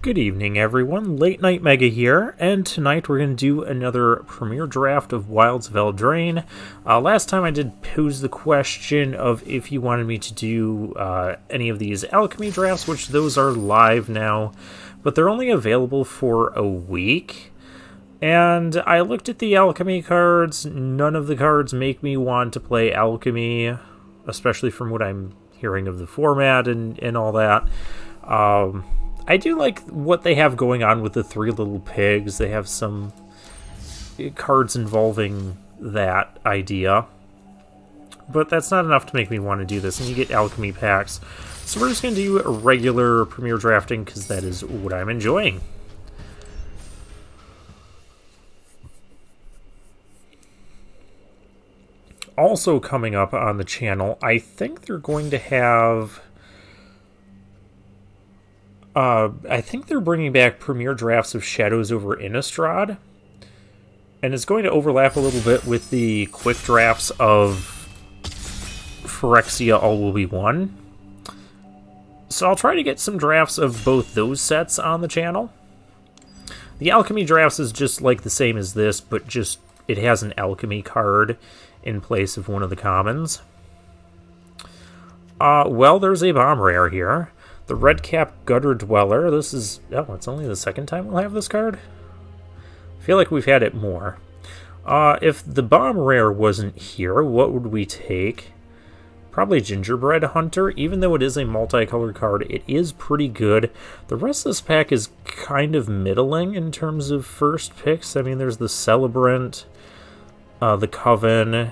Good evening, everyone. Late Night Mega here, and tonight we're going to do another premiere draft of Wilds of Eldraine. Last time I did pose the question of if you wanted me to do any of these alchemy drafts, which those are live now, but they're only available for a week. And I looked at the alchemy cards. None of the cards make me want to play alchemy, especially from what I'm hearing of the format and all that. I do like what they have going on with the Three Little Pigs. They have some cards involving that idea. But that's not enough to make me want to do this, and you get alchemy packs. So we're just going to do a regular premiere drafting, because that is what I'm enjoying. Also coming up on the channel, I think they're going to have... I think they're bringing back premiere drafts of Shadows over Innistrad, and it's going to overlap a little bit with the quick drafts of Phyrexia All Will Be One. So I'll try to get some drafts of both those sets on the channel. The alchemy drafts is just like the same as this, but just it has an alchemy card in place of one of the commons. Well, there's a bomb rare here. The Redcap Gutter Dweller. This is... oh, it's only the second time we'll have this card? I feel like we've had it more. If the bomb rare wasn't here, what would we take? Probably Gingerbread Hunter. Even though it is a multicolored card, it is pretty good. The rest of this pack is kind of middling in terms of first picks. I mean, there's the Celebrant, the Coven,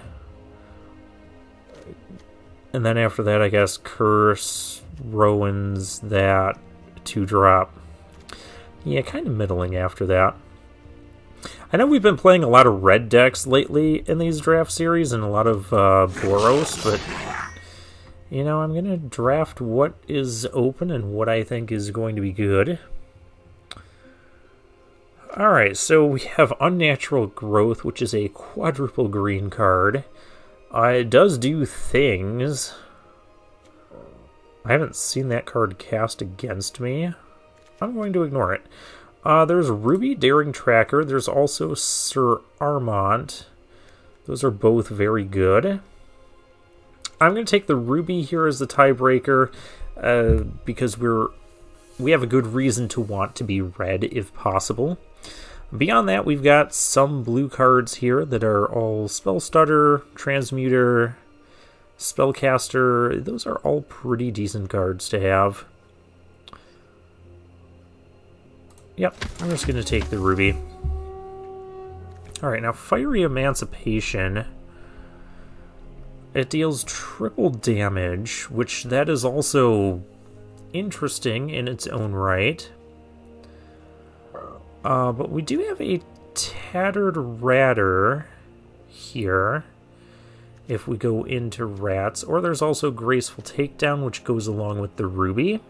and then after that, I guess, Curse, Rowan's, that 2-drop. Yeah, kind of middling after that. I know we've been playing a lot of red decks lately in these draft series and a lot of Boros, but you know, I'm going to draft what is open and what I think is going to be good. Alright, so we have Unnatural Growth, which is a quadruple green card. It does do things. I haven't seen that card cast against me. I'm going to ignore it. There's Ruby Daring Tracker. There's also Sir Armont. Those are both very good. I'm going to take the Ruby here as the tiebreaker because we have a good reason to want to be red if possible. Beyond that, we've got some blue cards here that are all Spell Stutter, Transmuter, Spellcaster. Those are all pretty decent cards to have. Yep, I'm just going to take the Ruby. Alright, now Fiery Emancipation. It deals triple damage, which that is also interesting in its own right. But we do have a Tattered Ratter here, if we go into Rats. Or there's also Graceful Takedown, which goes along with the Ruby.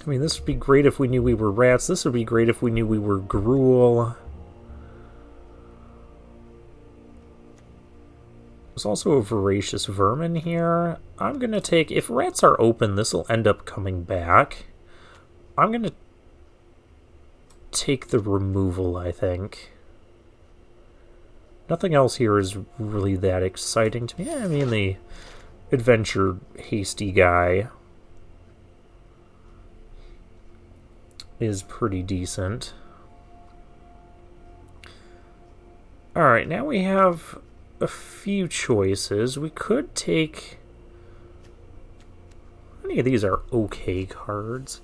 I mean, this would be great if we knew we were Rats. This would be great if we knew we were Gruul. There's also a Voracious Vermin here. I'm going to take... if Rats are open, this will end up coming back. I'm going to take the removal, I think. Nothing else here is really that exciting to me. I mean, the Adventure Hasty guy is pretty decent. Alright, now we have a few choices. We could take... any of these are okay cards.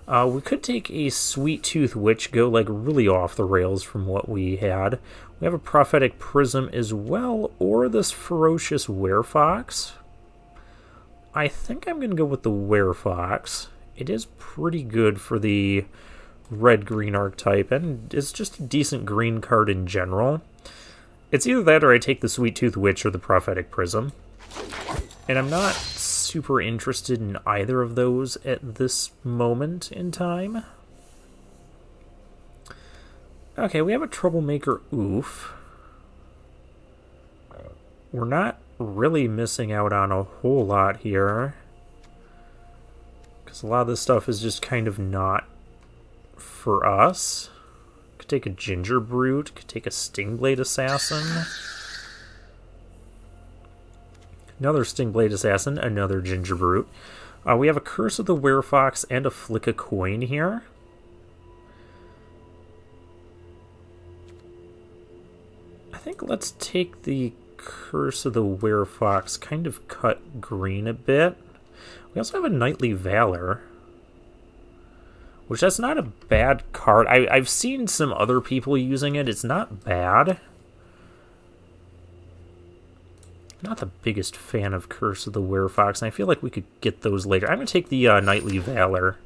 We could take a Sweet Tooth Witch, go like really off the rails from what we had. We have a Prophetic Prism as well, or this Ferocious Werefox. I think I'm going to go with the Werefox. It is pretty good for the red-green archetype, and it's just a decent green card in general. It's either that or I take the Sweet Tooth Witch or the Prophetic Prism. And I'm not super interested in either of those at this moment in time. Okay, we have a Troublemaker Oof. We're not really missing out on a whole lot here. Because a lot of this stuff is just kind of not for us. Could take a Ginger Brute, could take a Stingblade Assassin. Another Stingblade Assassin, another Ginger Brute. We have a Curse of the Werefox and a Flick a Coin here. I think let's take the Curse of the Werefox, kind of cut green a bit. We also have a Knightly Valor, which that's not a bad card. I've seen some other people using it. It's not bad. Not the biggest fan of Curse of the Werefox, and I feel like we could get those later. I'm going to take the Knightly Valor.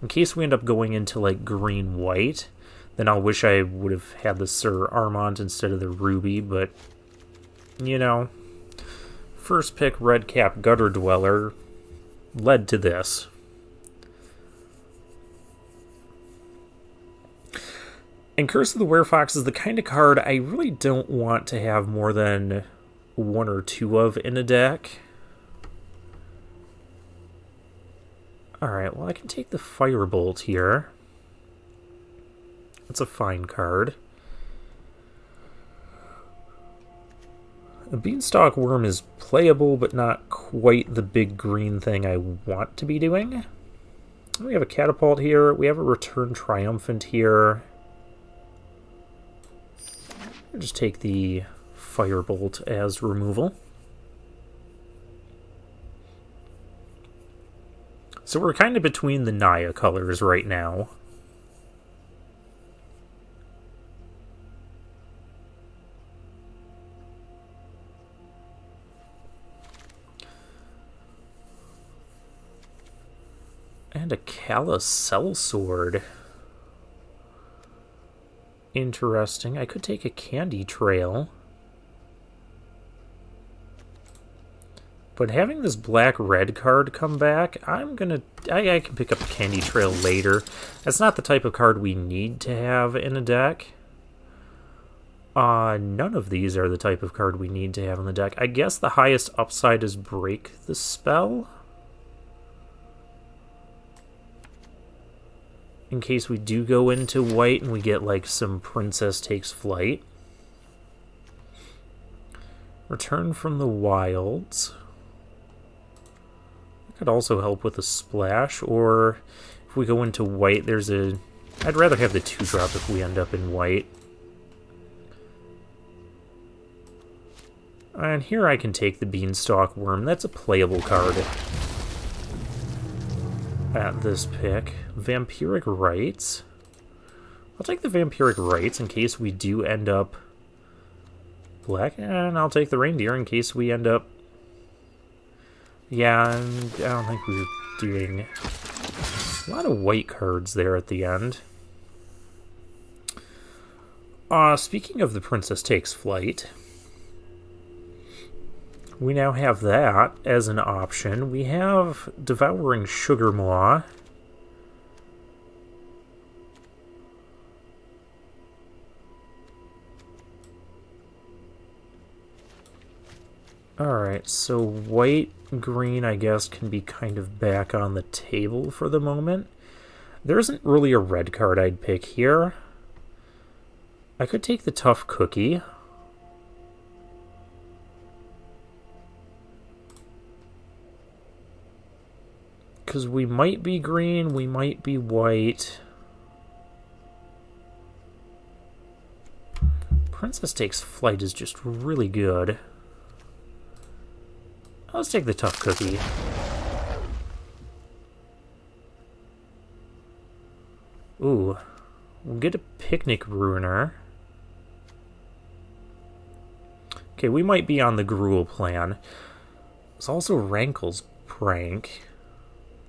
In case we end up going into, like, green-white, then I'll wish I would have had the Sir Armont instead of the Ruby, but, you know, first pick Redcap Gutter Dweller led to this. And Curse of the Werefox is the kind of card I really don't want to have more than one or two of in a deck. Alright, well I can take the Firebolt here. That's a fine card. A Beanstalk Worm is playable, but not quite the big green thing I want to be doing. We have a Catapult here. We have a Return Triumphant here. I'll just take the Firebolt as removal. So we're kind of between the Naya colors right now. And a Callous Sellsword. Interesting. I could take a Candy Trail. But having this black-red card come back, I can pick up a Candy Trail later. That's not the type of card we need to have in a deck. None of these are the type of card we need to have in the deck. I guess the highest upside is Break the Spell. In case we do go into white and we get like some Princess Takes Flight. Return from the Wilds. Could also help with a splash, or if we go into white, there's a... I'd rather have the 2-drop if we end up in white. And here I can take the Beanstalk Worm. That's a playable card at this pick. Vampiric Rites. I'll take the Vampiric Rites in case we do end up black, and I'll take the Reindeer in case we end up... Yeah, I don't think we're doing a lot of white cards there at the end. Speaking of the Princess Takes Flight, we now have that as an option. We have Devouring Sugarmaw. Alright, so white, green, I guess, can be kind of back on the table for the moment. There isn't really a red card I'd pick here. I could take the Tough Cookie. Because we might be green, we might be white. Princess Takes Flight is just really good. Let's take the Tough Cookie. Ooh. We'll get a Picnic Ruiner. Okay, we might be on the Gruul plan. There's also Rankle's Prank.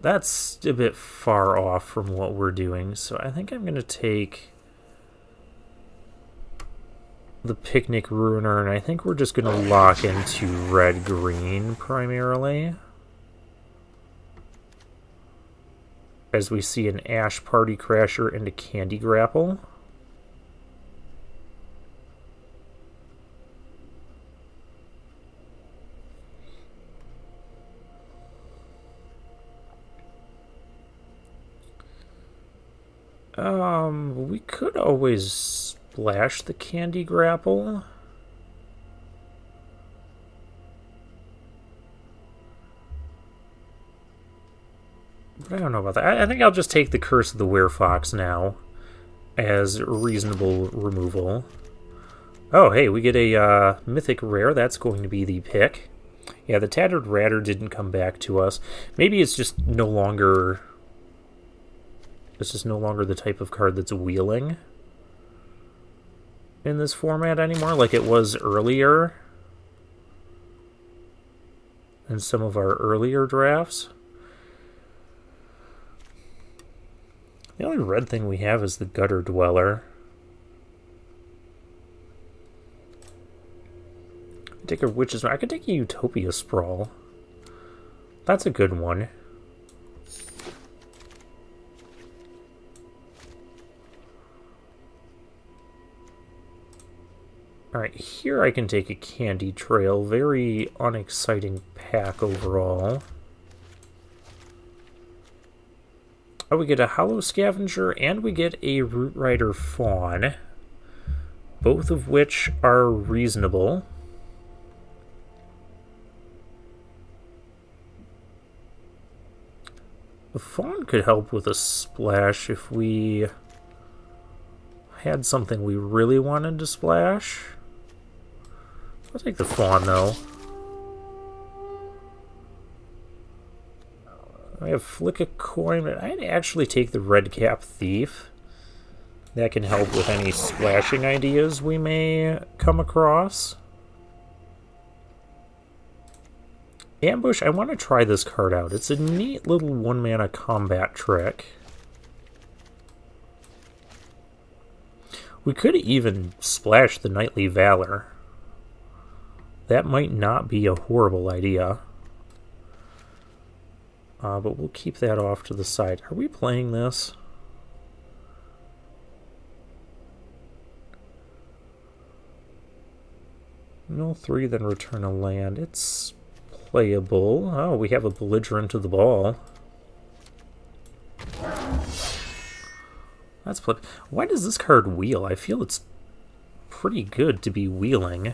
That's a bit far off from what we're doing, so I think I'm going to take the Picnic Ruiner, and I think we're just going to lock into red-green primarily. As we see an Ash Party Crasher and a Candy Grapple. We could always splash the Candy Grapple. But I don't know about that. I think I'll just take the Curse of the Werefox now as reasonable removal. Oh, hey, we get a Mythic Rare. That's going to be the pick. Yeah, the Tattered Ratter didn't come back to us. Maybe it's just no longer... It's just no longer the type of card that's wheeling in this format anymore, like it was earlier in some of our earlier drafts. The only red thing we have is the Gutter Dweller. Take a Witch's... I could take a Utopia Sprawl. That's a good one. Alright, here I can take a Candy Trail. Very unexciting pack overall. Oh, we get a Hollow Scavenger, and we get a Root Rider Fawn. Both of which are reasonable. The Fawn could help with a splash if we had something we really wanted to splash. I'll take the Fawn, though. I have Flick a Coin, but I'd actually take the Redcap Thief. That can help with any splashing ideas we may come across. Ambush, I want to try this card out. It's a neat little 1-mana combat trick. We could even splash the Knightly Valor. That might not be a horrible idea. But we'll keep that off to the side. Are we playing this? No 3, then return a land. It's playable. Oh, we have a Belligerent to the ball. That's play. Why does this card wheel? I feel it's pretty good to be wheeling.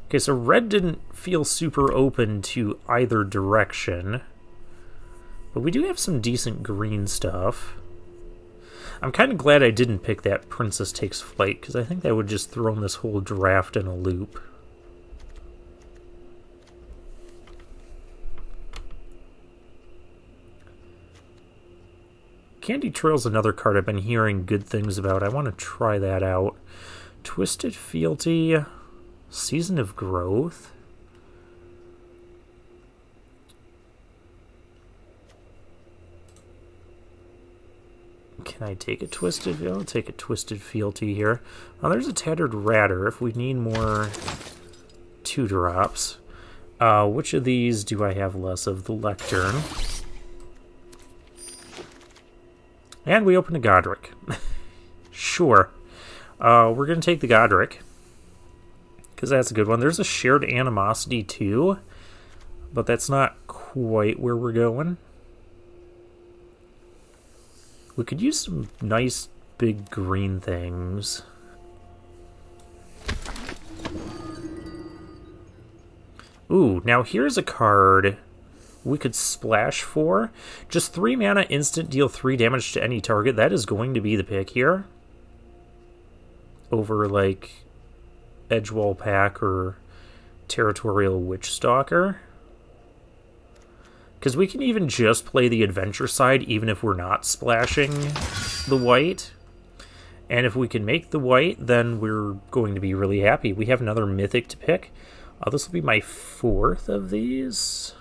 Okay, so red didn't feel super open to either direction. But we do have some decent green stuff. I'm kind of glad I didn't pick that Princess Takes Flight, because I think that would just throw this whole draft in a loop. Candy Trail's another card I've been hearing good things about. I want to try that out. Twisted Fealty, Season of Growth. Can I take a Twisted? I'll take a Twisted Fealty here. Oh, there's a Tattered Ratter if we need more 2-drops. Which of these do I have less of? The Lectern. And we open a Godric. Sure. We're going to take the Godric, because that's a good one. There's a Shared Animosity too, but that's not quite where we're going. We could use some nice big green things. Ooh, now here's a card we could splash for. Just 3 mana, instant, deal 3 damage to any target. That is going to be the pick here. Over, like, Edgewall Pack or Territorial Witchstalker. Because we can even just play the adventure side, even if we're not splashing the white. And if we can make the white, then we're going to be really happy. We have another mythic to pick. This will be my 4th of these.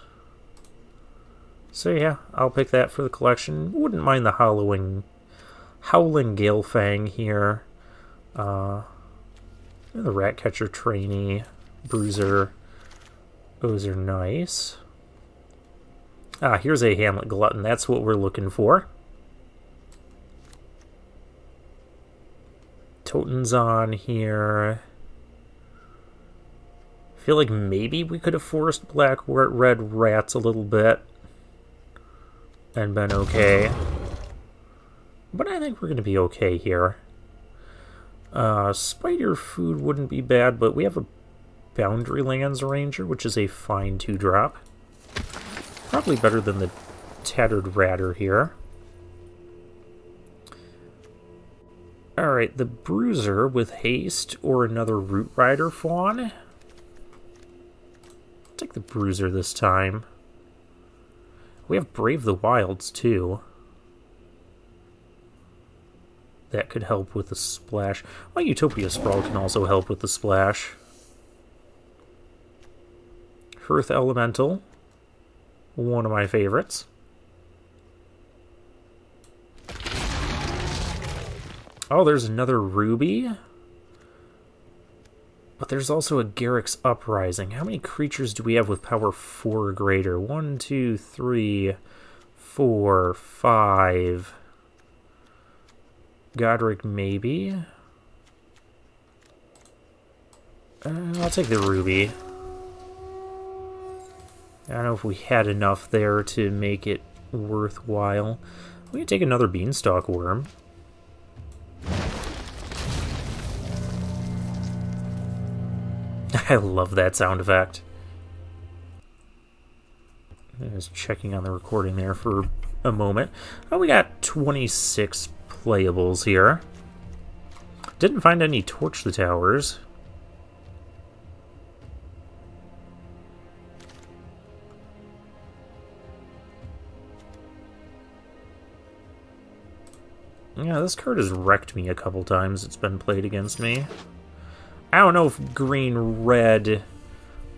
So yeah, I'll pick that for the collection. Wouldn't mind the Howling Galefang here. The Ratcatcher Trainee, Bruiser. Those are nice. Here's a Hamlet Glutton. That's what we're looking for. Toten's on here. I feel like maybe we could have forced Black Red Rats a little bit and been okay. But I think we're going to be okay here. Spider food wouldn't be bad, but we have a Boundary Lands Ranger, which is a fine 2-drop. Probably better than the Tattered Ratter here. Alright, the Bruiser with haste or another Root Rider Fawn. Take the Bruiser this time. We have Brave the Wilds too. That could help with the splash. Well, Utopia Sprawl can also help with the splash. Hearth Elemental. One of my favorites. Oh, there's another Ruby. But there's also a Garruk's Uprising. How many creatures do we have with power 4 or greater? 1, 2, 3, 4, 5. Godric, maybe. I'll take the Ruby. I don't know if we had enough there to make it worthwhile. We can take another Beanstalk Worm. I love that sound effect. I was checking on the recording there for a moment. Oh, we got 26 playables here. Didn't find any Torch the Towers. Yeah, this card has wrecked me a couple times. It's been played against me. I don't know if green-red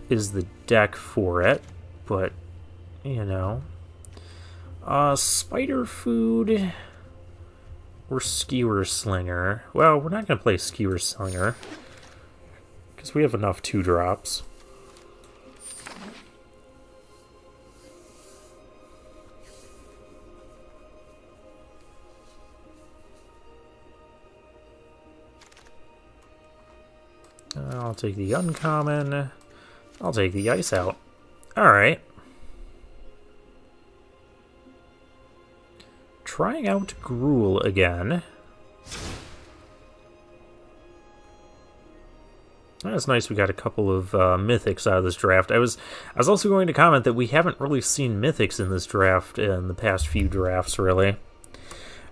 is the deck for it, but, you know. Spider Food or Skewer Slinger. Well, we're not going to play Skewer Slinger because we have enough 2-drops. I'll take the uncommon. I'll take the ice out. Alright. Trying out Gruul again. That's nice we got a couple of mythics out of this draft. I was also going to comment that we haven't really seen mythics in this draft in the past few drafts, really.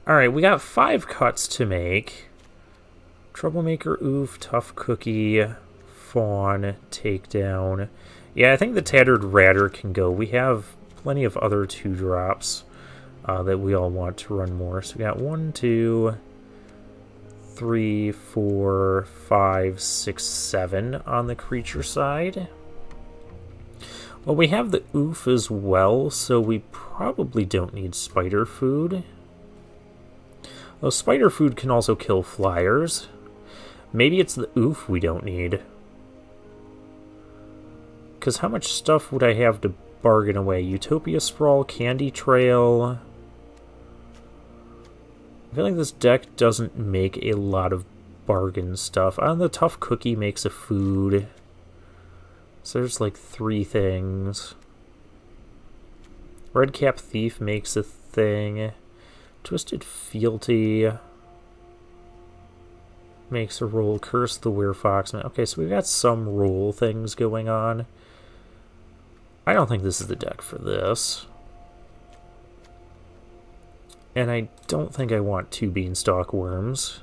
Alright, we got 5 cuts to make. Troublemaker, Oof, Tough Cookie, Fawn, Takedown. Yeah, I think the Tattered Ratter can go. We have plenty of other 2-drops that we all want to run more. So we got 1, 2, 3, 4, 5, 6, 7 on the creature side. Well, we have the Oof as well, so we probably don't need Spider Food. Though Spider Food can also kill flyers. Maybe it's the Oof we don't need. Because how much stuff would I have to bargain away? Utopia Sprawl, Candy Trail. I feel like this deck doesn't make a lot of bargain stuff. The Tough Cookie makes a food. So there's like 3 things. Redcap Thief makes a thing. Twisted Fealty makes a roll. Curse the Werefox. Okay, so we've got some roll things going on. I don't think this is the deck for this. And I don't think I want 2 Beanstalk Worms.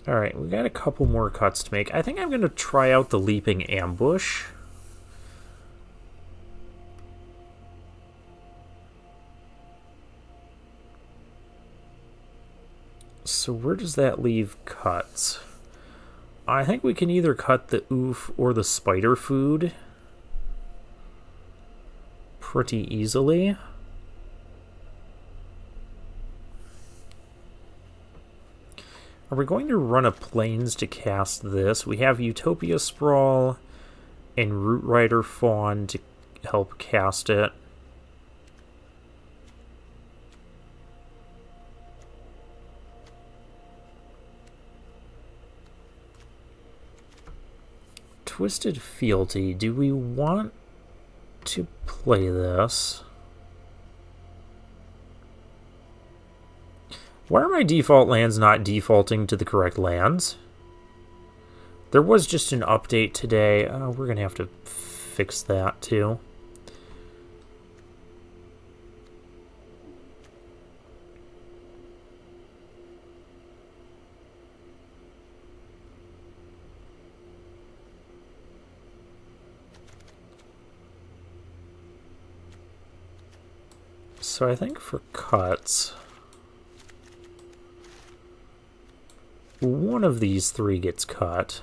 Alright, we got a couple more cuts to make. I think I'm going to try out the Leaping Ambush. So where does that leave cuts? I think we can either cut the Oof or the Spider Food pretty easily. Are we going to run a Plains to cast this? We have Utopia Sprawl and Root Rider Fawn to help cast it. Twisted Fealty. Do we want to play this. Why are my default lands not defaulting to the correct lands? There was just an update today. We're going to have to fix that too. So I think for cuts, one of these three gets cut.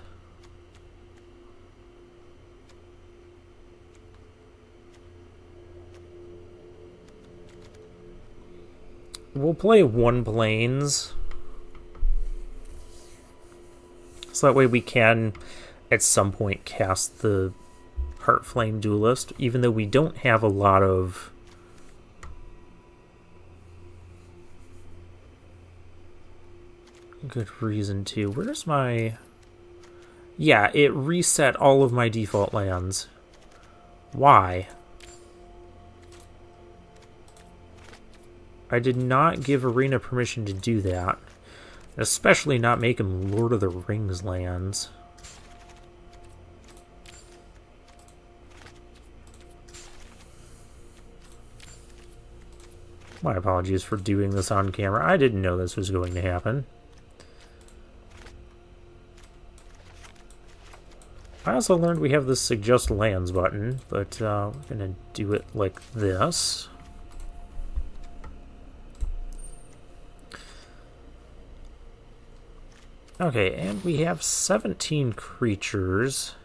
We'll play one Plains, so that way we can at some point cast the Heartflame Duelist, even though we don't have a lot of good reason to. Where's my... Yeah, it reset all of my default lands. Why? I did not give Arena permission to do that. Especially not make him Lord of the Rings lands. My apologies for doing this on camera. I didn't know this was going to happen. I also learned we have this Suggest Lands button, but we're going to do it like this. Okay, and we have 17 creatures.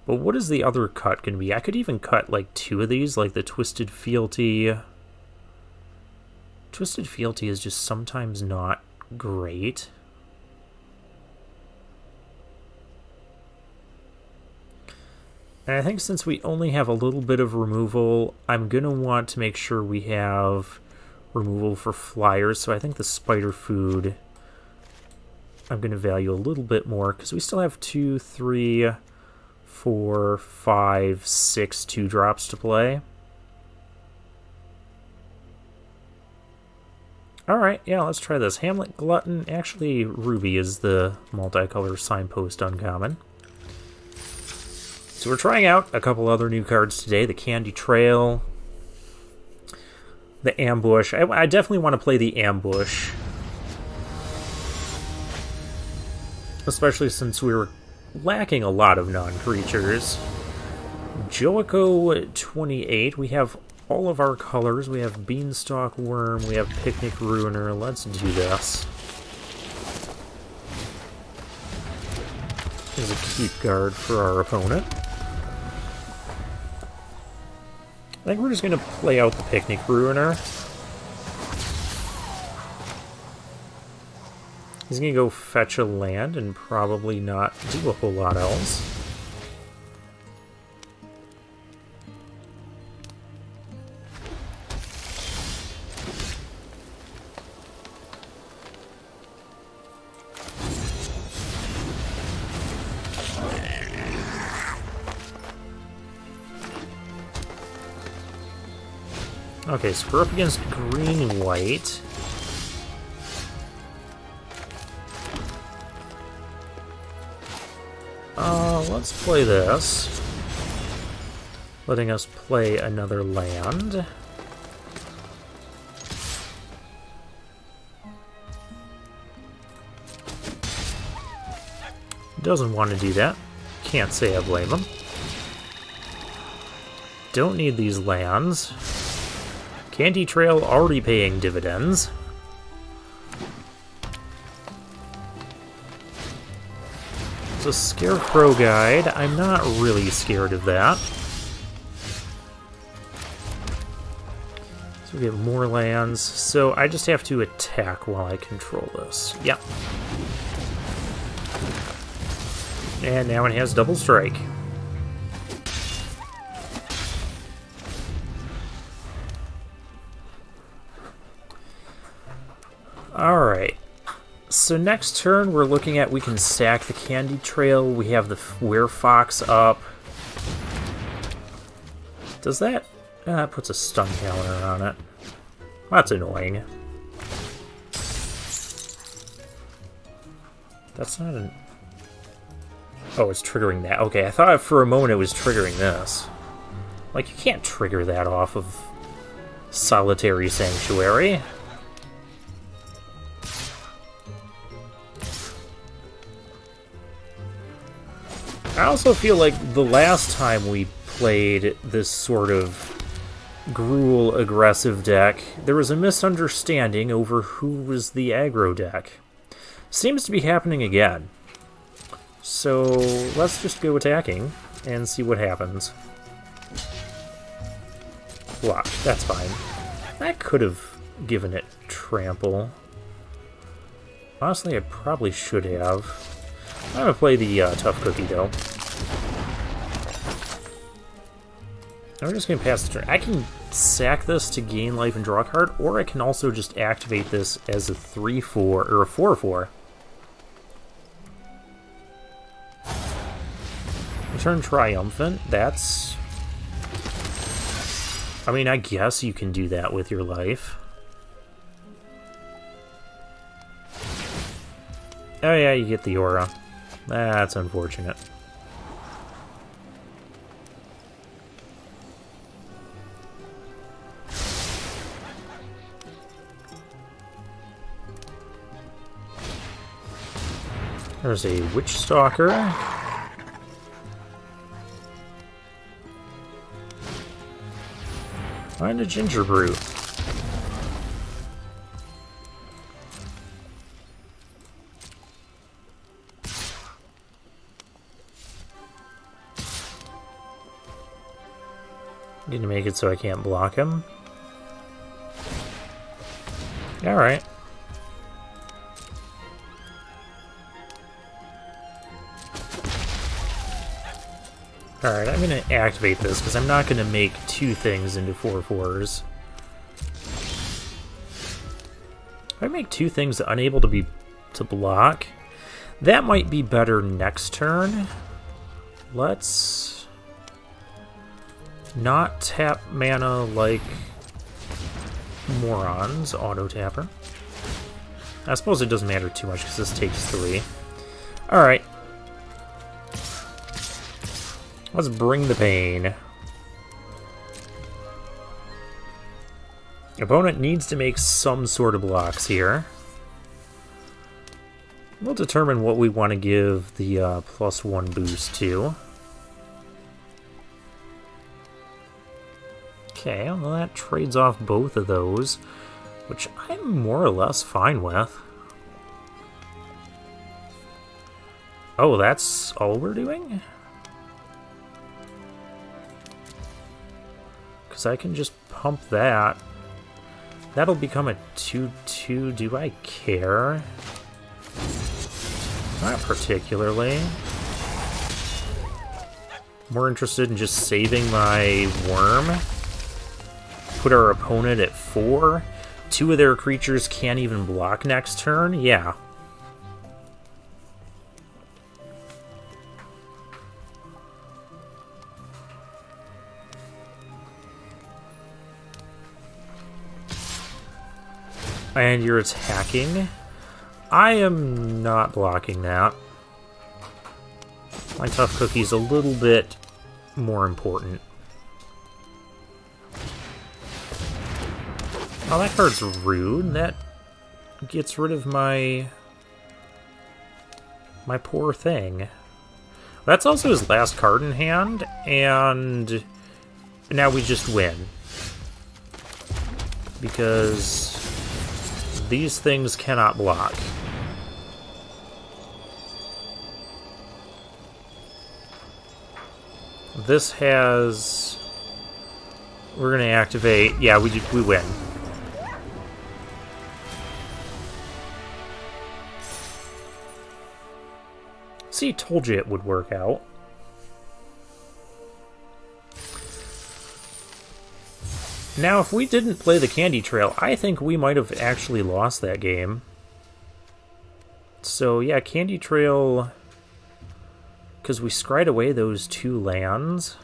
But what is the other cut going to be? I could even cut like 2 of these, like the Twisted Fealty. Twisted Fealty is just sometimes not great. And I think since we only have a little bit of removal, I'm going to want to make sure we have removal for flyers. So I think the Spider Food I'm going to value a little bit more, because we still have 2, 3, 4, 5, 6 2-drops to play. Alright, yeah, let's try this. Hamlet Glutton. Actually, Ruby is the multicolor signpost uncommon. So we're trying out a couple other new cards today. The Candy Trail, the Ambush. I definitely want to play the Ambush, especially since we were lacking a lot of non-creatures. Joico 28. We have all of our colors. We have Beanstalk Worm. We have Picnic Ruiner. Let's do this. There's a keep guard for our opponent. I think we're just going to play out the Picnic Ruiner. He's going to go fetch a land and probably not do a whole lot else. Okay, so we're up against green and white. Let's play this. Letting us play another land. Doesn't want to do that. Can't say I blame him. Don't need these lands. Candy Trail already paying dividends. It's a Scarecrow Guide. I'm not really scared of that. So we have more lands. So I just have to attack while I control this. Yep. And now it has double strike. Alright, so next turn we're looking at, we can sack the Candy Trail, we have the Werefox up. Does that... that puts a stun counter on it. That's annoying. That's not an... Oh, it's triggering that. Okay, I thought for a moment it was triggering this. Like, you can't trigger that off of Solitary Sanctuary. I also feel like the last time we played this sort of Gruul aggressive deck, there was a misunderstanding over who was the aggro deck. Seems to be happening again. So let's just go attacking and see what happens. Block, that's fine. That could have given it trample. Honestly, I probably should have. I'm gonna play the tough cookie though. I'm just gonna pass the turn. I can sack this to gain life and draw a card, or I can also just activate this as a 3/4 or a 4/4. Return Triumphant. That's... I mean, I guess you can do that with your life. Oh yeah, you get the aura. That's unfortunate. There's a Witch Stalker. And a Ginger Brew. I'm gonna make it so I can't block him. Alright. Alright, I'm gonna activate this because I'm not gonna make two things into 4/4s. If I make two things unable to block, that might be better next turn. Let's not tap mana like morons. Auto tapper. I suppose it doesn't matter too much because this takes 3. Alright. Let's bring the pain. Opponent needs to make some sort of blocks here. We'll determine what we want to give the +1 boost to. Okay, well that trades off both of those, which I'm more or less fine with. Oh, that's all we're doing? Because I can just pump that. That'll become a 2/2. Do I care? Not particularly. More interested in just saving my worm. Put our opponent at 4. 2 of their creatures can't even block next turn? Yeah. And you're attacking? I am not blocking that. My tough cookie's a little bit more important. Oh, that card's rude. That gets rid of my poor thing. That's also his last card in hand, and now we just win. Because these things cannot block. This has... We're gonna activate... Yeah, we win. See, told you it would work out. Now, if we didn't play the Candy Trail, I think we might have actually lost that game. So, yeah, Candy Trail... Because we scried away those 2 lands.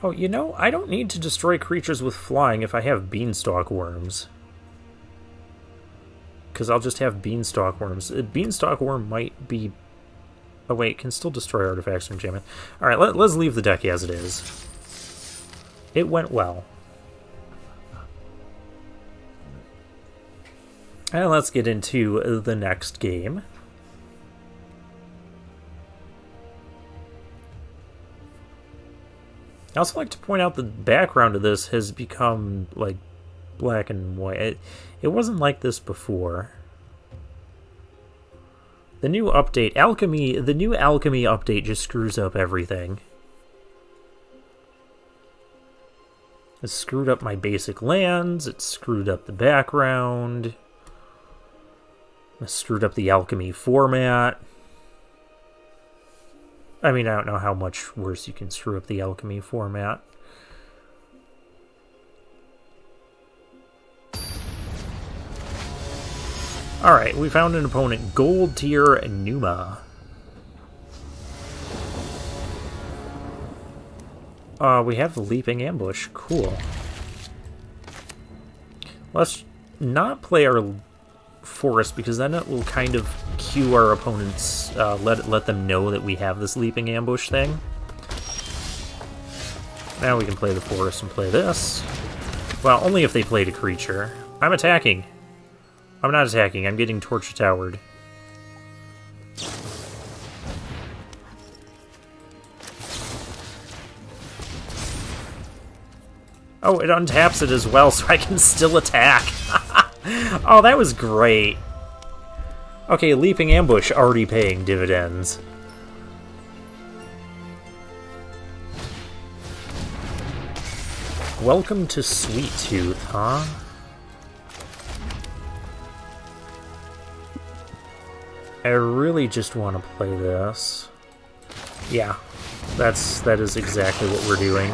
Oh, you know, I don't need to destroy creatures with flying if I have beanstalk worms. Because I'll just have beanstalk worms. A beanstalk worm might be... Oh wait, can still destroy artifacts from jamming. Alright, let's leave the deck as it is. It went well. And let's get into the next game. I also like to point out the background of this has become, like, black and white. It wasn't like this before. The new update, the new Alchemy update just screws up everything. It screwed up my basic lands, it screwed up the background, it screwed up the Alchemy format. I mean, I don't know how much worse you can screw up the Alchemy format. Alright, we found an opponent, Gold Tier Numa. We have the Leaping Ambush. Cool. Let's not play our Forest, because then it will kind of cue our opponents, let them know that we have this Leaping Ambush thing. Now we can play the Forest and play this. Well, only if they played a creature. I'm attacking. I'm not attacking, I'm getting Torch Towered. Oh, it untaps it as well, so I can still attack. Oh, that was great. Okay, Leaping Ambush already paying dividends. Welcome to Sweet Tooth, huh? I really just want to play this. Yeah, that is exactly what we're doing.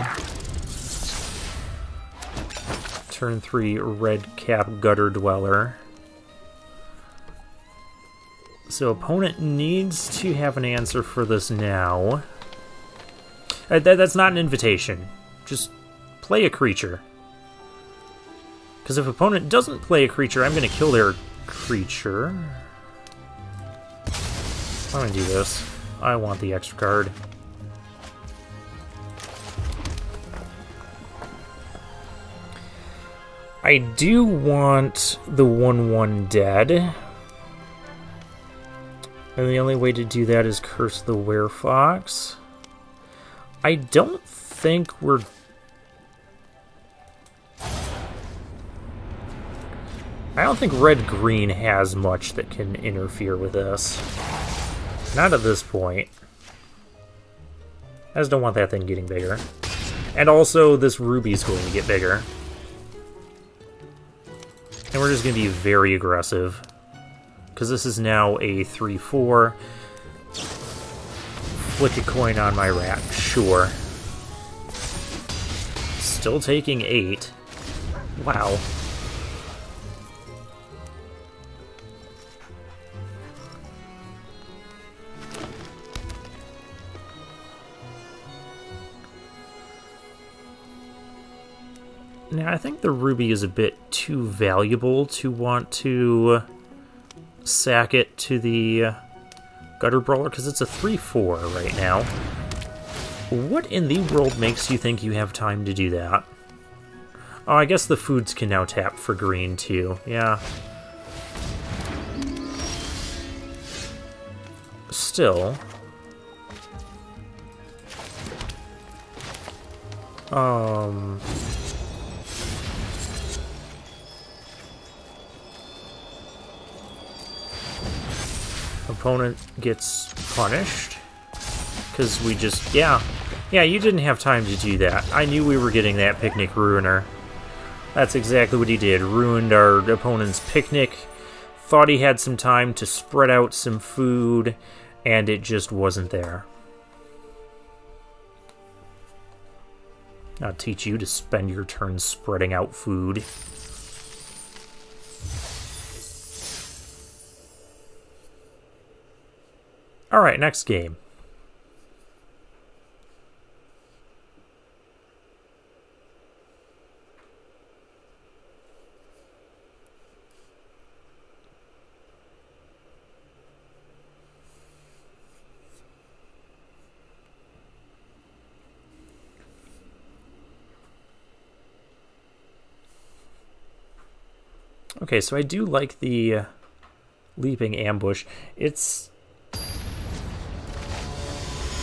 Turn 3 Red Cap Gutter Dweller. So opponent needs to have an answer for this now. That's not an invitation. Just play a creature. Because if opponent doesn't play a creature, I'm going to kill their creature. I'm going to do this. I want the extra card. I do want the 1/1 dead. And the only way to do that is Curse the Werefox. I don't think we're... I don't think red-green has much that can interfere with this. Not at this point. I just don't want that thing getting bigger. And also, this ruby's going to get bigger. And we're just going to be very aggressive. Because this is now a 3/4. Flick a coin on my rat. Sure. Still taking 8. Wow. Now, I think the ruby is a bit too valuable to want to sack it to the Gutter Brawler, because it's a 3/4 right now. What in the world makes you think you have time to do that? Oh, I guess the foods can now tap for green, too. Yeah. Still. Opponent gets punished. Because we just... Yeah, you didn't have time to do that. I knew we were getting that Picnic Ruiner. That's exactly what he did. Ruined our opponent's picnic. Thought he had some time to spread out some food, and it just wasn't there. I'll teach you to spend your turn spreading out food. Alright, next game. Okay, so I do like the leaping ambush. It's...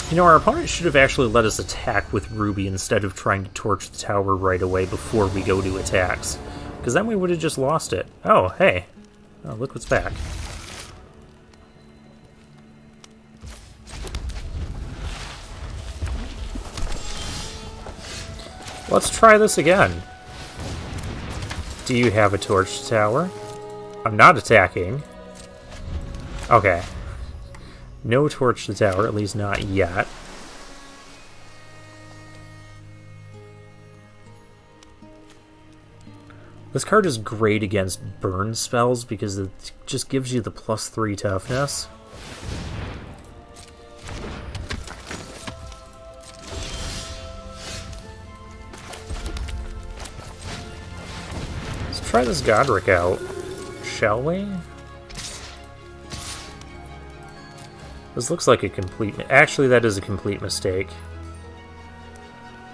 You know, our opponent should have actually let us attack with Ruby instead of trying to torch the tower right away before we go to attacks. Because then we would have just lost it. Oh, hey. Oh, look what's back. Let's try this again. Do you have a torch tower? I'm not attacking. Okay. No torch to tower, at least not yet. This card is great against burn spells because it just gives you the +3 toughness. Let's try this Godric out, shall we? This looks like a complete... Actually, that is a complete mistake.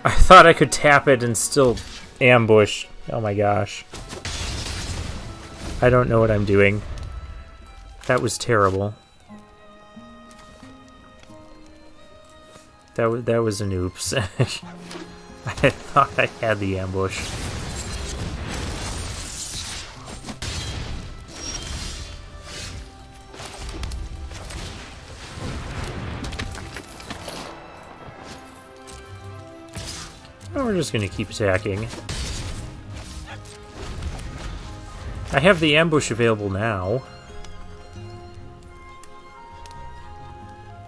I thought I could tap it and still ambush. Oh my gosh. I don't know what I'm doing. That was terrible. That was an oops. I thought I had the ambush. Oh, we're just going to keep attacking. I have the ambush available now.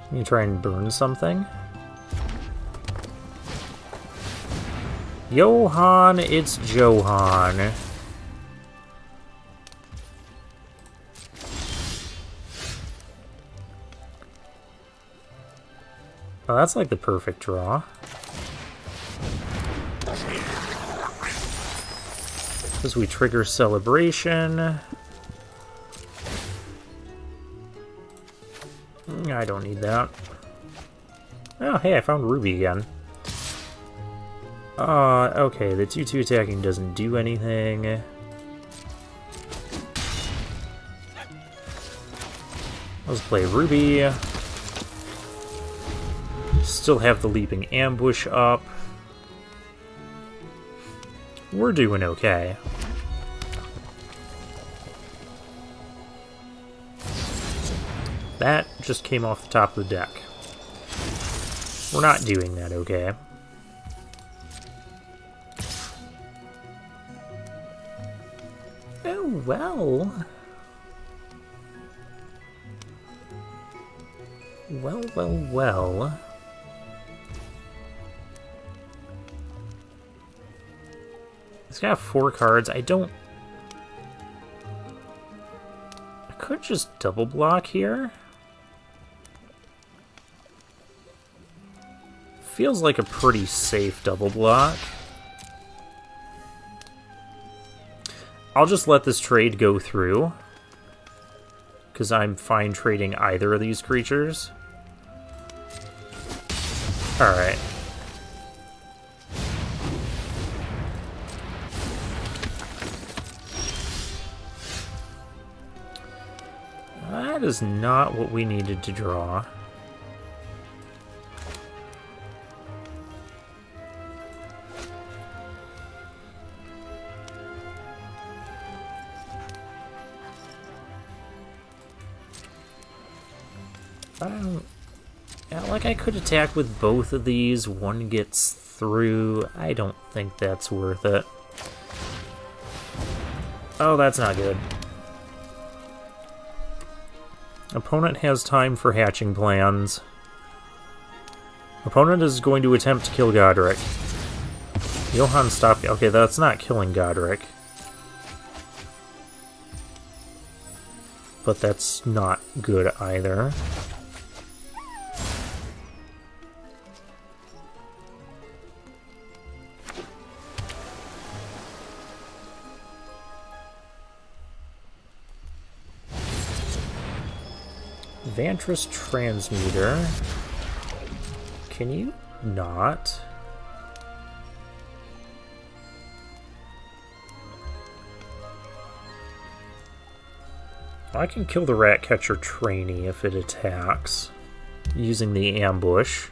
Let me try and burn something. Johan, it's Johan. Oh, that's like the perfect draw. As we trigger celebration. I don't need that. Oh, hey, I found Ruby again. Okay, the 2/2 attacking doesn't do anything. Let's play Ruby. Still have the leaping ambush up. We're doing okay. That just came off the top of the deck. We're not doing that okay. Oh, well. Well. It's got 4 cards. I could just double block here. Feels like a pretty safe double block. I'll just let this trade go through, because I'm fine trading either of these creatures. Alright. That is not what we needed to draw. Yeah, like I could attack with both of these. One gets through. I don't think that's worth it. Oh, that's not good. Opponent has time for hatching plans. Opponent is going to attempt to kill Godric. Johan, stop. Okay, that's not killing Godric. But that's not good either. Vantress Transmuter. Can you not? I can kill the rat catcher trainee if it attacks using the ambush.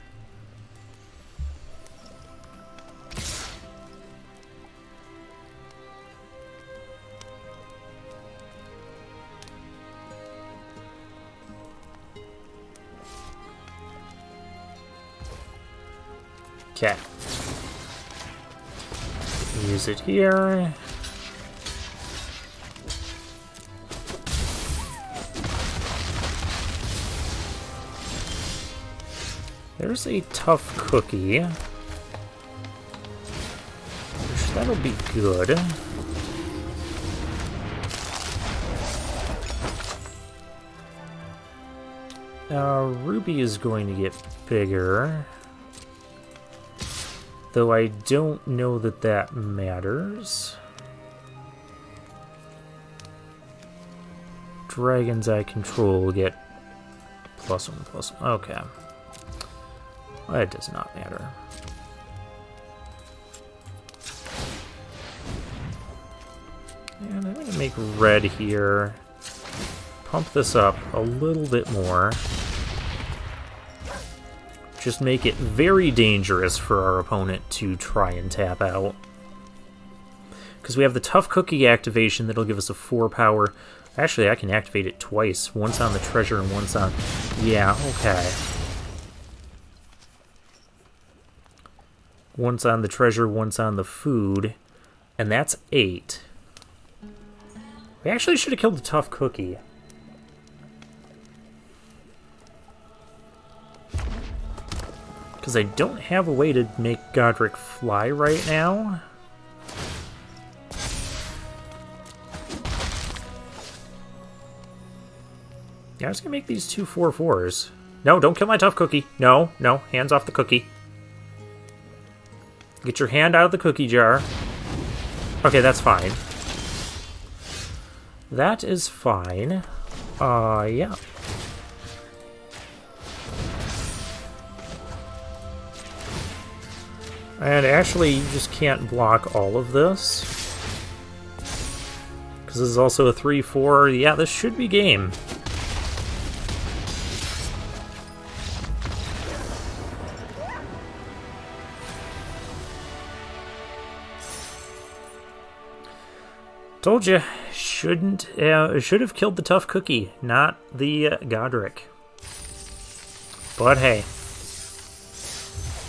Okay. Use it here. There's a tough cookie. Which that'll be good. Ruby is going to get bigger. Though I don't know that that matters. Dragon's Eye Control will get +1/+1. Okay. Well, it does not matter. And I'm going to make red here. Pump this up a little bit more. Just make it very dangerous for our opponent to try and tap out. Because we have the Tough Cookie activation that'll give us a 4 power. Actually, I can activate it twice. Once on the treasure and once on... Yeah, okay. Once on the treasure, once on the food. And that's 8. We actually should have killed the Tough Cookie. Because I don't have a way to make Godric fly right now. Yeah, I was going to make these 2 4/4s. No, don't kill my Tough Cookie. No, no, hands off the cookie. Get your hand out of the cookie jar. Okay, that's fine. That is fine. Yeah. And actually, you just can't block all of this. Because this is also a 3/4. Yeah, this should be game. Told you, should have killed the Tough Cookie, not the Godric. But hey,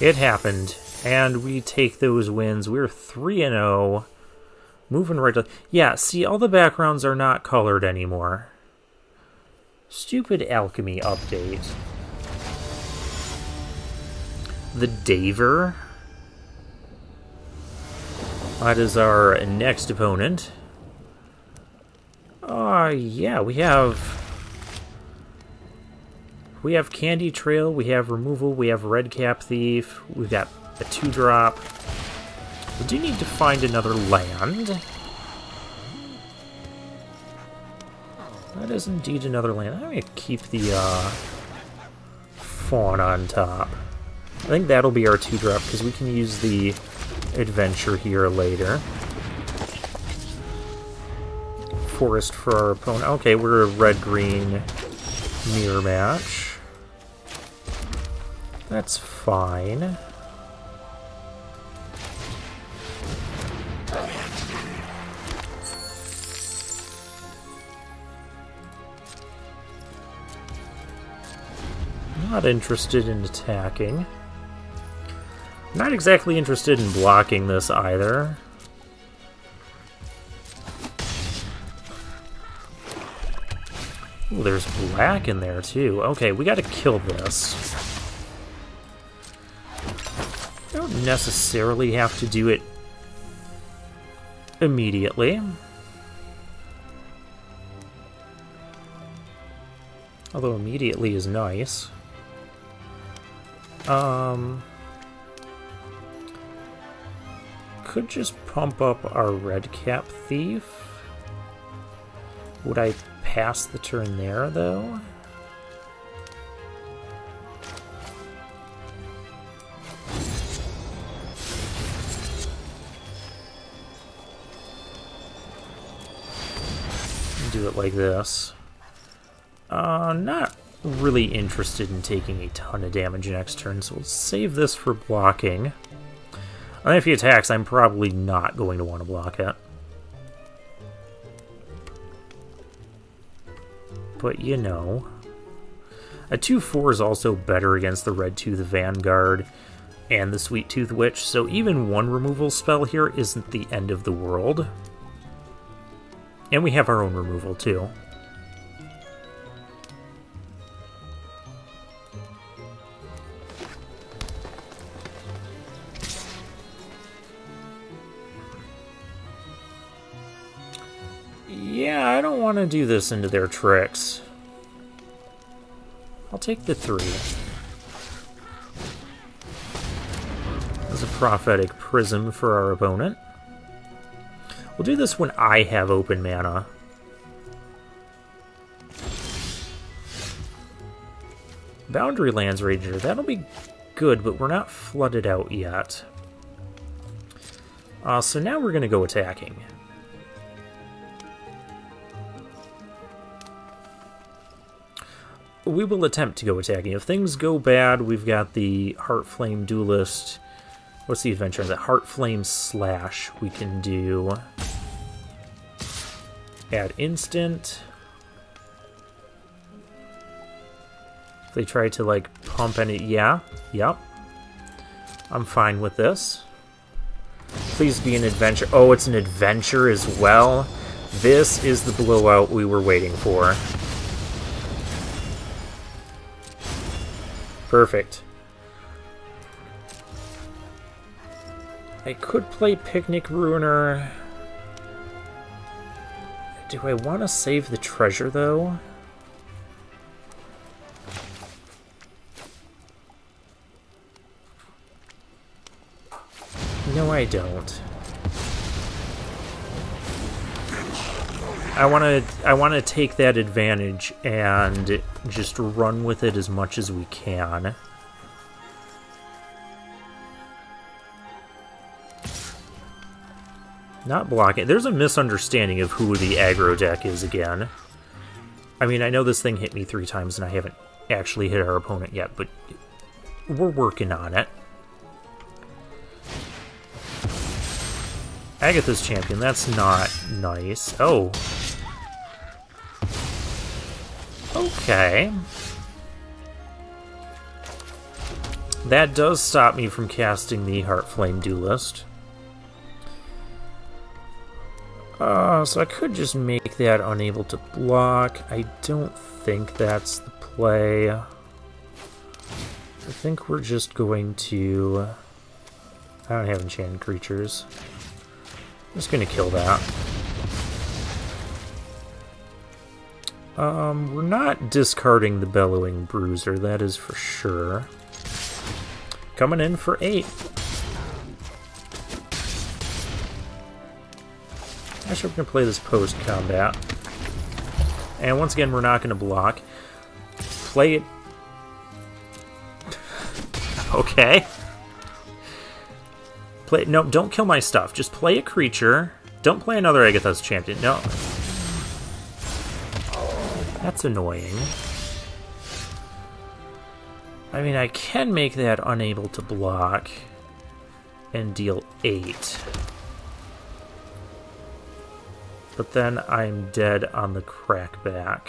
it happened. And we take those wins. We're 3-0. Moving right to... Yeah, see, all the backgrounds are not colored anymore. Stupid alchemy update. The Daver. That is our next opponent. Yeah, we have Candy Trail, we have Removal, we have Redcap Thief, we've got a 2-drop. We do need to find another land. That is indeed another land. I'm going to keep the Fawn on top. I think that'll be our 2-drop, because we can use the Adventure here later. Forest for our opponent. Okay, we're a red-green mirror match. That's fine. Not interested in attacking. Not exactly interested in blocking this either. Ooh, there's black in there too. Okay, we gotta kill this. I don't necessarily have to do it immediately. Although immediately is nice. Could just pump up our Redcap Thief. Would I pass the turn there, though? Do it like this. Not really interested in taking a ton of damage next turn, so we'll save this for blocking. And if he attacks, I'm probably not going to want to block it. But you know. A 2/4 is also better against the Red Tooth Vanguard and the Sweet Tooth Witch, so even one removal spell here isn't the end of the world. And we have our own removal too. Yeah, I don't want to do this into their tricks. I'll take the 3. There's a Prophetic Prism for our opponent. We'll do this when I have open mana. Boundary Lands Ranger, that'll be good, but we're not flooded out yet. So now we're going to go attacking. We will attempt to go attacking. If things go bad, we've got the Heartflame Duelist. What's the adventure? The Heartflame Slash we can do. Add instant. If they try to, like, pump any... Yeah, yep. I'm fine with this. Please be an adventure. Oh, it's an adventure as well. This is the blowout we were waiting for. Perfect. I could play Picnic Ruiner. Do I want to save the treasure, though? No, I don't. I want to take that advantage and just run with it as much as we can. Not blocking. There's a misunderstanding of who the aggro deck is again. I mean, I know this thing hit me 3 times and I haven't actually hit our opponent yet, but we're working on it. Agatha's Champion, that's not nice. Oh. Okay. That does stop me from casting the Heartflame Duelist. So I could just make that unable to block. I don't think that's the play. I think we're just going to... I don't have enchanted creatures. I'm just gonna kill that. We're not discarding the Bellowing Bruiser, that is for sure. Coming in for 8. Actually, we're gonna play this post-combat. And once again, we're not gonna block. Play it... Okay. No, don't kill my stuff. Just play a creature. Don't play another Agatha's Champion. No. That's annoying. I mean, I can make that unable to block and deal 8. But then I'm dead on the crackback.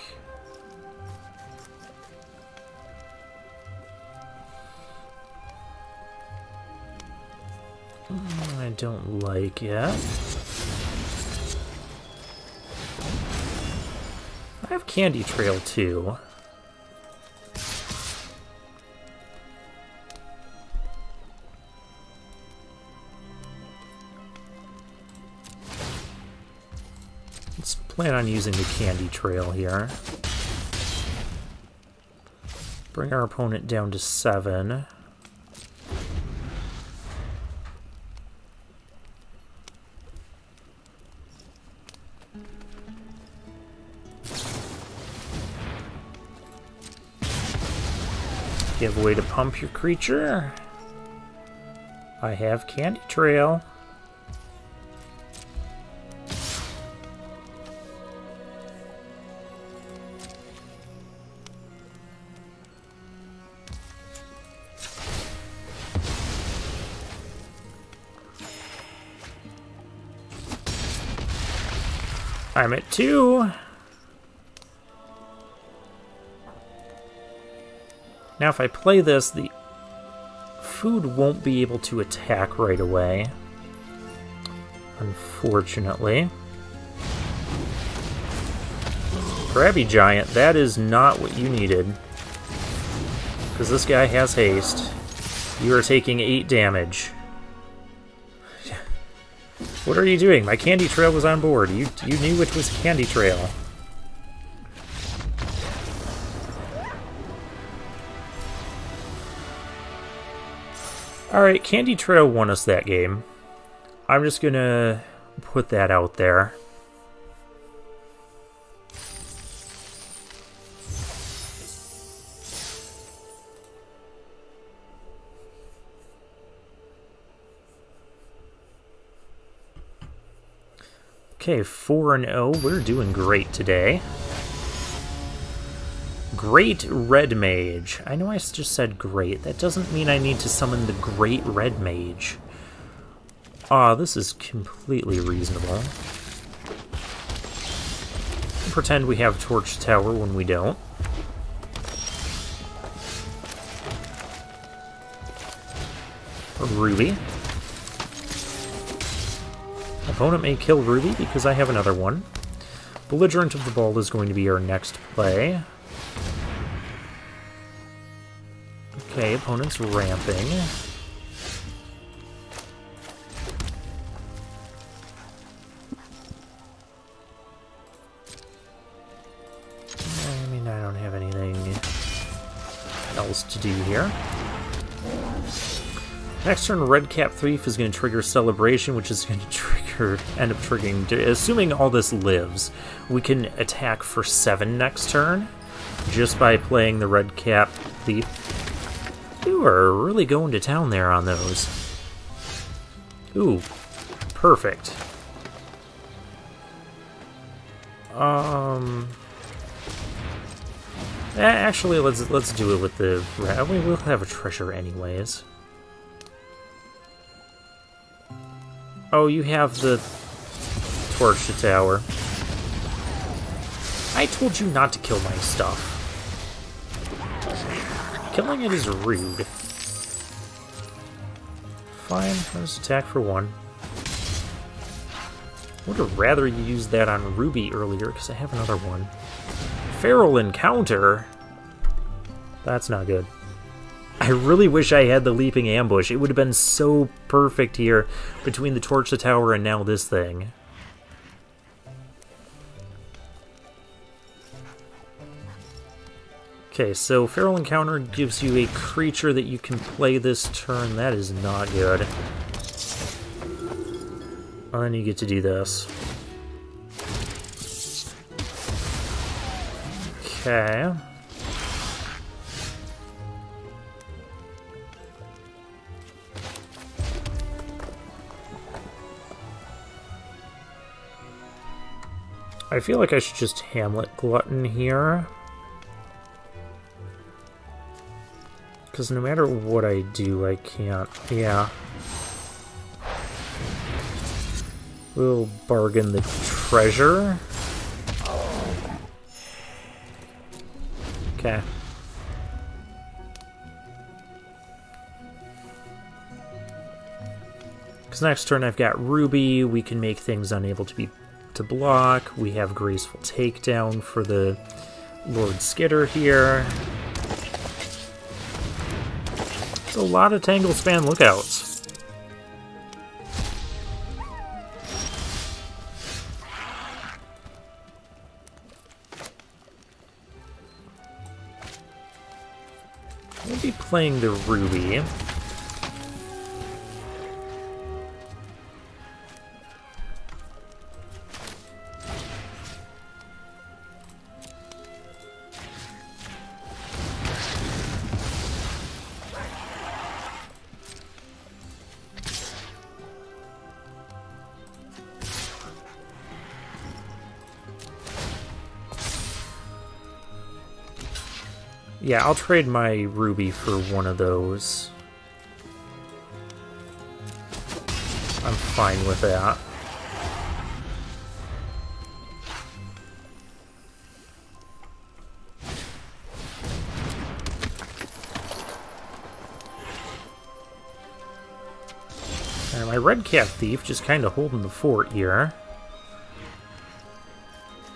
I don't like it. I have Candy Trail too. Let's plan on using the Candy Trail here. Bring our opponent down to 7. Give a way to pump your creature. I have Candy Trail. I'm at 2. Now if I play this, the food won't be able to attack right away. Unfortunately. Crabby Giant, that is not what you needed. Because this guy has haste. You are taking 8 damage. What are you doing? My candy trail was on board. You knew which was candy trail. Alright, Candy Trail won us that game. I'm just gonna put that out there. Okay, 4-0. We're doing great today. Great Red Mage. I know I just said great. That doesn't mean I need to summon the Great Red Mage. Ah, this is completely reasonable. Pretend we have Torch Tower when we don't. Ruby. Opponent may kill Ruby because I have another one. Belligerent of the Ball is going to be our next play. Okay, opponent's ramping. I mean, I don't have anything else to do here. Next turn, Red Cap Thief is going to trigger Celebration, which is going to end up triggering... Assuming all this lives, we can attack for 7 next turn, just by playing the Red Cap Thief. You are really going to town there on those. Ooh, perfect. Actually, let's do it with the... We'll have a treasure anyways. Oh, you have the Torch to Tower. I told you not to kill my stuff. Killing it is rude. Fine, let's attack for 1. Would have rather you used that on Ruby earlier, because I have another one. Feral Encounter? That's not good. I really wish I had the Leaping Ambush. It would have been so perfect here between the Torch to Tower and now this thing. Okay, so Feral Encounter gives you a creature that you can play this turn. That is not good. And then you get to do this. Okay. I feel like I should just Hamlet Glutton here. Because no matter what I do, I can't... Yeah. We'll bargain the treasure. Okay. Because next turn I've got Ruby. We can make things unable to block. We have Graceful Takedown for the Lord Skitter here. It's a lot of Tangle Span lookouts. We'll be playing the Ruby. Yeah, I'll trade my Ruby for one of those. I'm fine with that. my Red Cat Thief just kind of holding the fort here.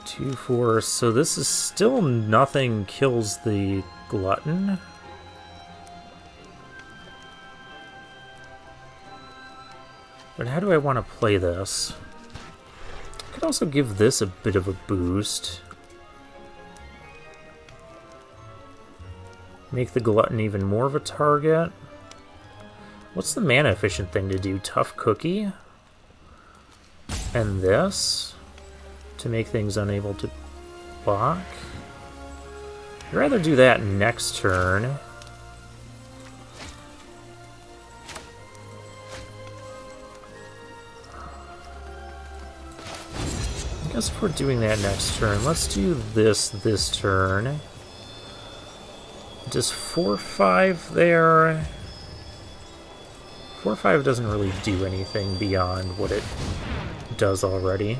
2-4, so this is still nothing kills the Glutton. But how do I want to play this? I could also give this a bit of a boost. Make the Glutton even more of a target. What's the mana efficient thing to do? Tough Cookie? And this? To make things unable to block? I'd rather do that next turn. I guess if we're doing that next turn, let's do this turn. Does 4-5 there? 4-5 doesn't really do anything beyond what it does already.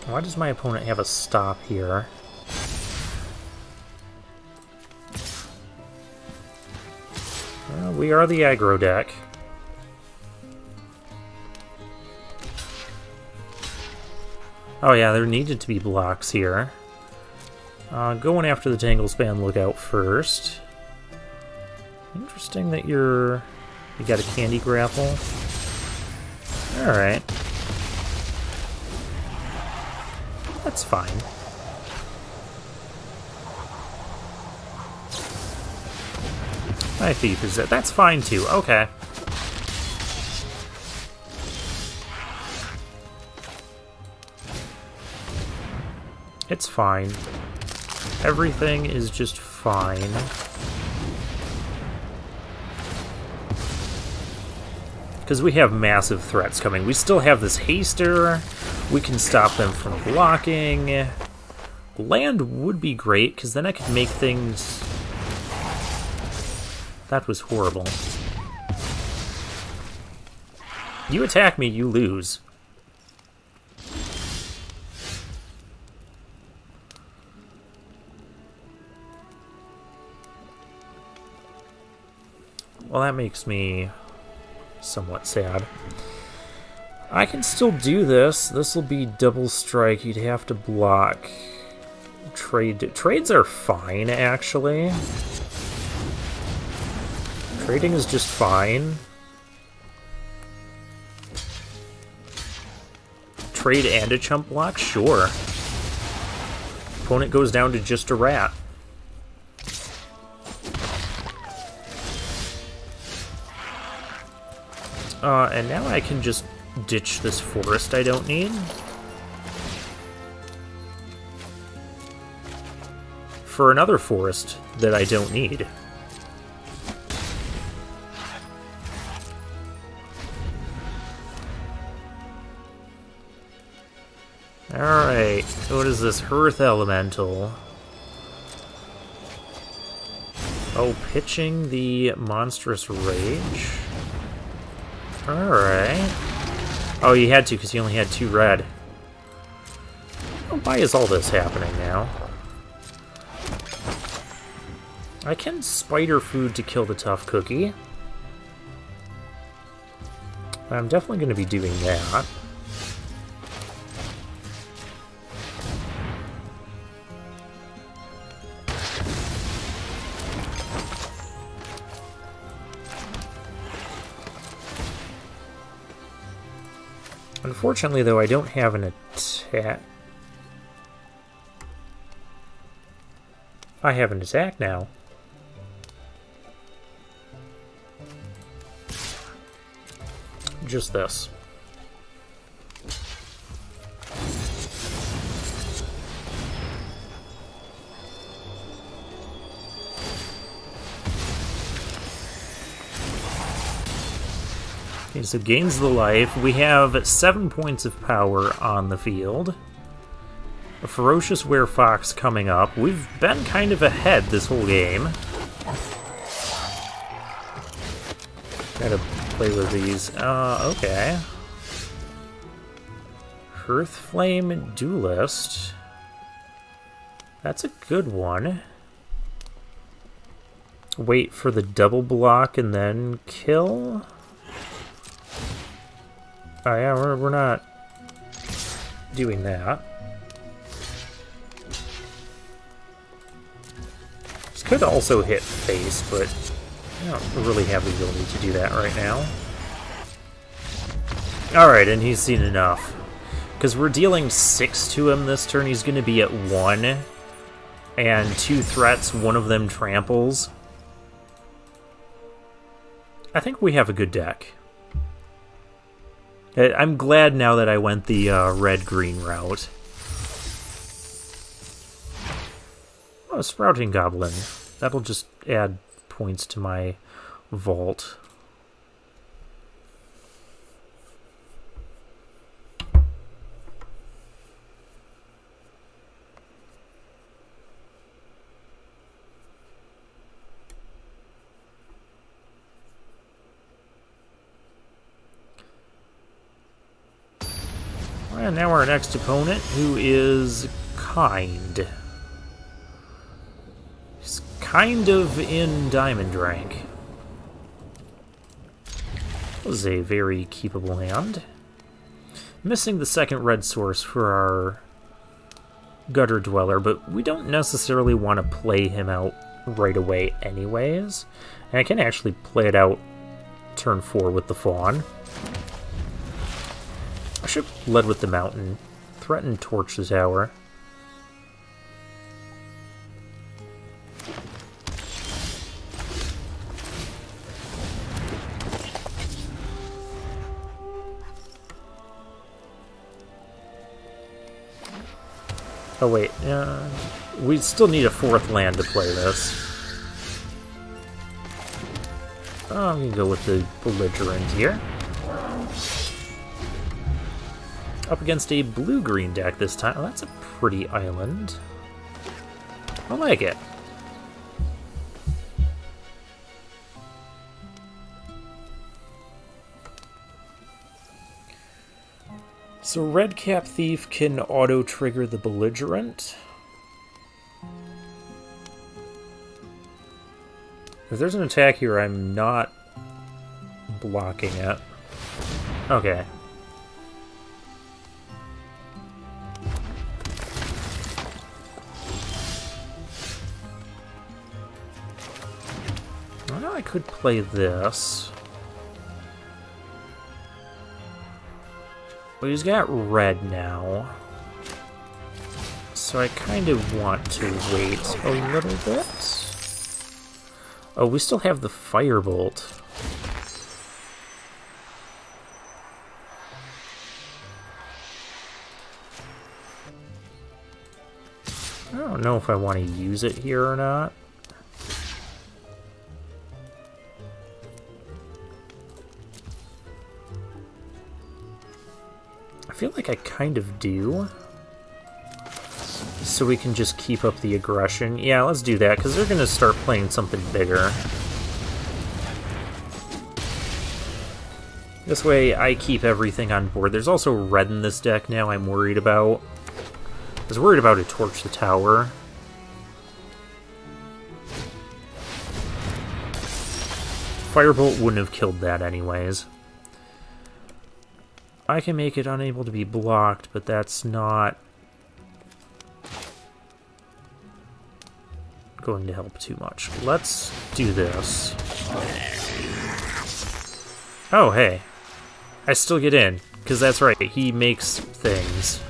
Why does my opponent have a stop here? Well, we are the aggro deck. Oh yeah, there needed to be blocks here. Going after the Tanglespan Lookout first. Interesting that you got a Candy Grapple. Alright. That's fine. My Thief is it. That's fine too. Okay. It's fine. Everything is just fine. Because we have massive threats coming. We still have this Haster. We can stop them from blocking. Land would be great, because then I could make things... That was horrible. You attack me, you lose. Well, that makes me somewhat sad. I can still do this. This will be double strike. You'd have to block. Trades are fine, actually. Trading is just fine. Trade and a chump block? Sure. Opponent goes down to just a rat. And now I can just ditch this forest I don't need. For another forest that I don't need. Alright, what is this? Hearth Elemental. Oh, pitching the Monstrous Rage. Alright. Oh, you had to because you only had 2 red. Oh, why is all this happening now? I can Spider Food to kill the Tough Cookie. I'm definitely going to be doing that. Unfortunately, though, I don't have an attack. I have an attack now. Just this. Okay, so gains the life. We have 7 points of power on the field. A Ferocious Werefox coming up. We've been kind of ahead this whole game. Gotta play with these. Okay. Hearthflame Duelist. That's a good one. Wait for the double block and then kill? Oh yeah, we're not doing that. This could also hit face, but I don't really have the ability to do that right now. Alright, and he's seen enough. Because we're dealing 6 to him this turn, he's going to be at 1. And 2 threats, one of them tramples. I think we have a good deck. I'm glad now that I went the red-green route. Oh, a Sprouting Goblin. That'll just add points to my vault. And now our next opponent, who is kind. He's kind of in Diamond rank. That was a very keepable hand. Missing the second red source for our Gutter Dweller, but we don't necessarily want to play him out right away anyways. And I can actually play it out turn 4 with the Fawn. I should have led with the Mountain. Threaten Torch the tower. Oh wait, we still need a 4th land to play this. Oh, I'm gonna go with the Belligerent here. Up against a blue-green deck this time. Oh, that's a pretty island. I like it. So Redcap Thief can auto-trigger the Belligerent. If there's an attack here, I'm not blocking it. Okay. Well, I could play this. But he's got red now. So I kind of want to wait a little bit. Oh, we still have the Firebolt. I don't know if I want to use it here or not. I feel like I kind of do. So we can just keep up the aggression. Yeah, let's do that, because they're going to start playing something bigger. This way I keep everything on board. There's also red in this deck now I'm worried about. I was worried about a Torch the Tower. Firebolt wouldn't have killed that anyways. I can make it unable to be blocked, but that's not going to help too much. Let's do this. Oh, hey. I still get in, because that's right, he makes things.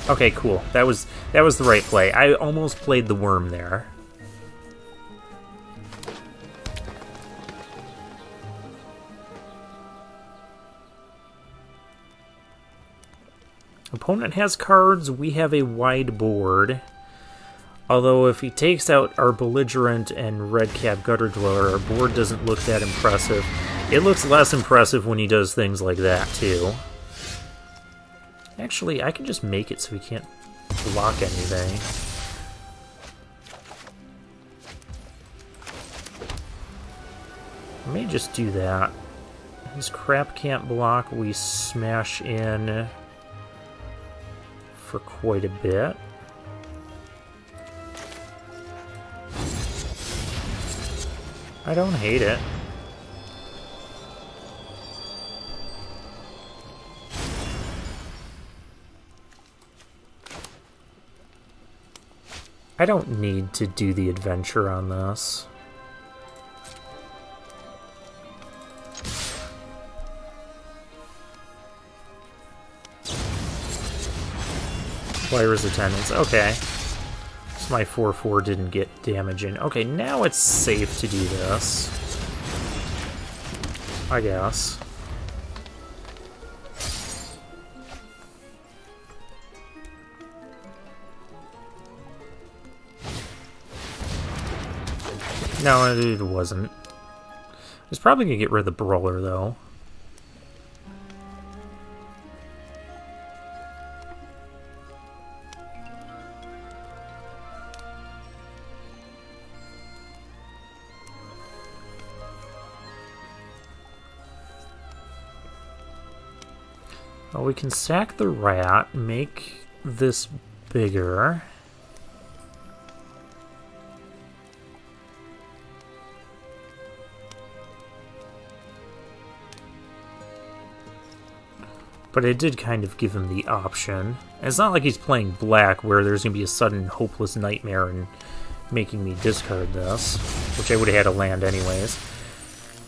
Okay, cool. That was the right play. I almost played the worm there. Opponent has cards, we have a wide board. Although if he takes out our Belligerent and Redcap Gutter Dweller, our board doesn't look that impressive. It looks less impressive when he does things like that, too. Actually, I can just make it so he can't block anything. I may just do that. His crap can't block, we smash in for quite a bit. I don't hate it. I don't need to do the adventure on this. Player's attendance. Okay. So my 4/4 didn't get damage in. Okay, now it's safe to do this. I guess. No, it wasn't. I was probably gonna get rid of the brawler, though. Well, we can sack the rat, make this bigger. But I did kind of give him the option. And it's not like he's playing black where there's going to be a sudden hopeless nightmare and making me discard this, which I would have had to land anyways.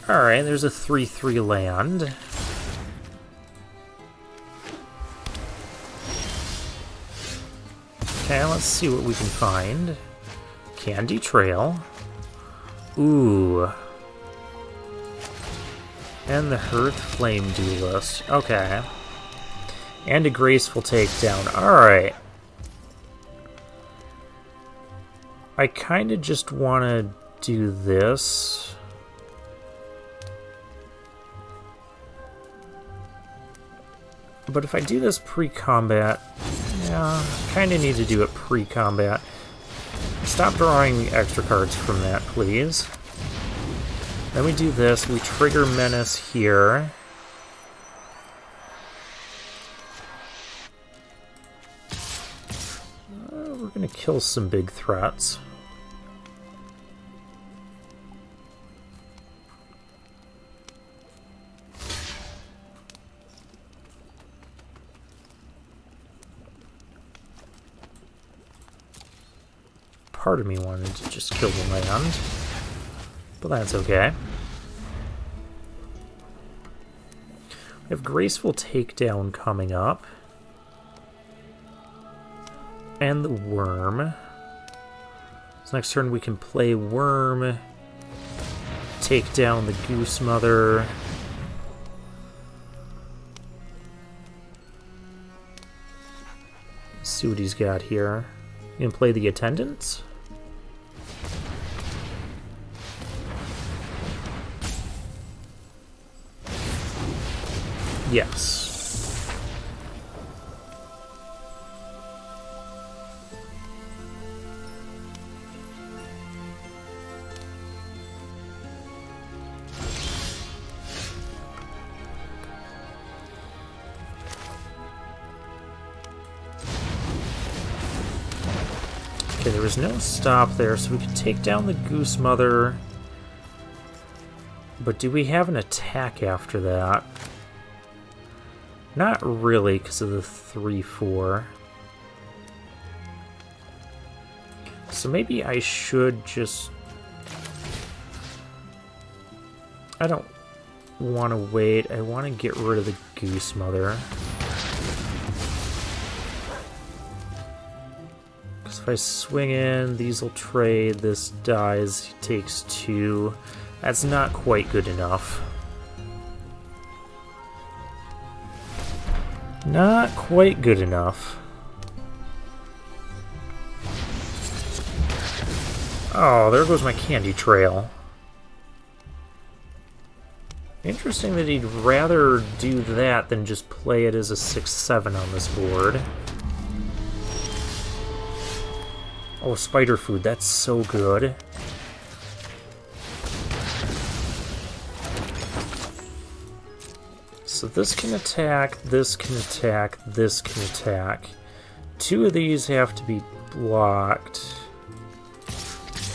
Alright, there's a 3/3 land. Okay, let's see what we can find. Candy Trail. Ooh. And the Hearth Flame Duelist. Okay. And a Graceful Takedown. Alright. I kind of just want to do this. But if I do this pre-combat, yeah, kind of need to do it pre-combat. Stop drawing extra cards from that, please. Then we do this, we trigger Menace here. We're gonna kill some big threats. Part of me wanted to just kill the land, but that's okay. We have Graceful Takedown coming up. And the Worm. So next turn we can play Worm, take down the Goose Mother. Let's see what he's got here. You can play the Attendants. Yes. Okay, there was no stop there, so we could take down the Goose Mother. But do we have an attack after that? Not really, because of the 3/4. So maybe I should just... I don't want to wait. I want to get rid of the Goose Mother. Because if I swing in, these will trade. This dies, he takes 2. That's not quite good enough. Not quite good enough. Oh, there goes my Candy Trail. Interesting that he'd rather do that than just play it as a 6/7 on this board. Oh, Spider Food, that's so good. So this can attack, this can attack, this can attack. 2 of these have to be blocked.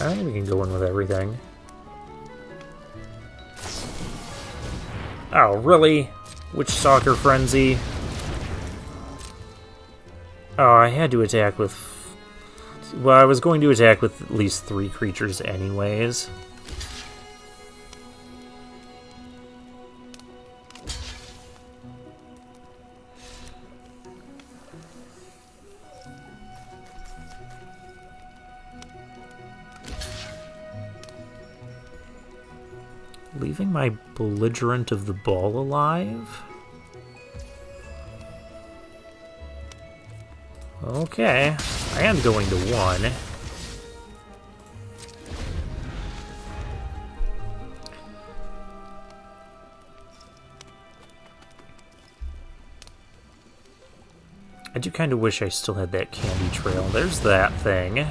I think we can go in with everything. Oh, really? Witch Stalker Frenzy? Oh, I had to attack with... Well, I was going to attack with at least 3 creatures anyways. Leaving my Belligerent of the Ball alive? Okay, I am going to 1. I do kind of wish I still had that candy trail. There's that thing.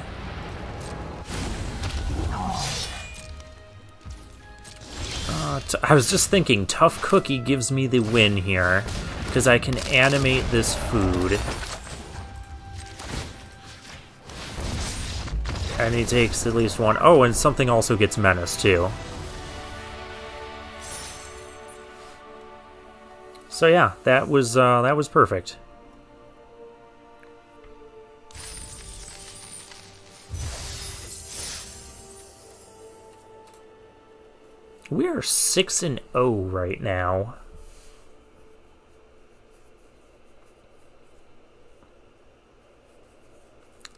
I was just thinking, Tough Cookie gives me the win here, because I can animate this food. And he takes at least 1. Oh, and something also gets Menace, too. So yeah, that was perfect. We are 6-0 right now.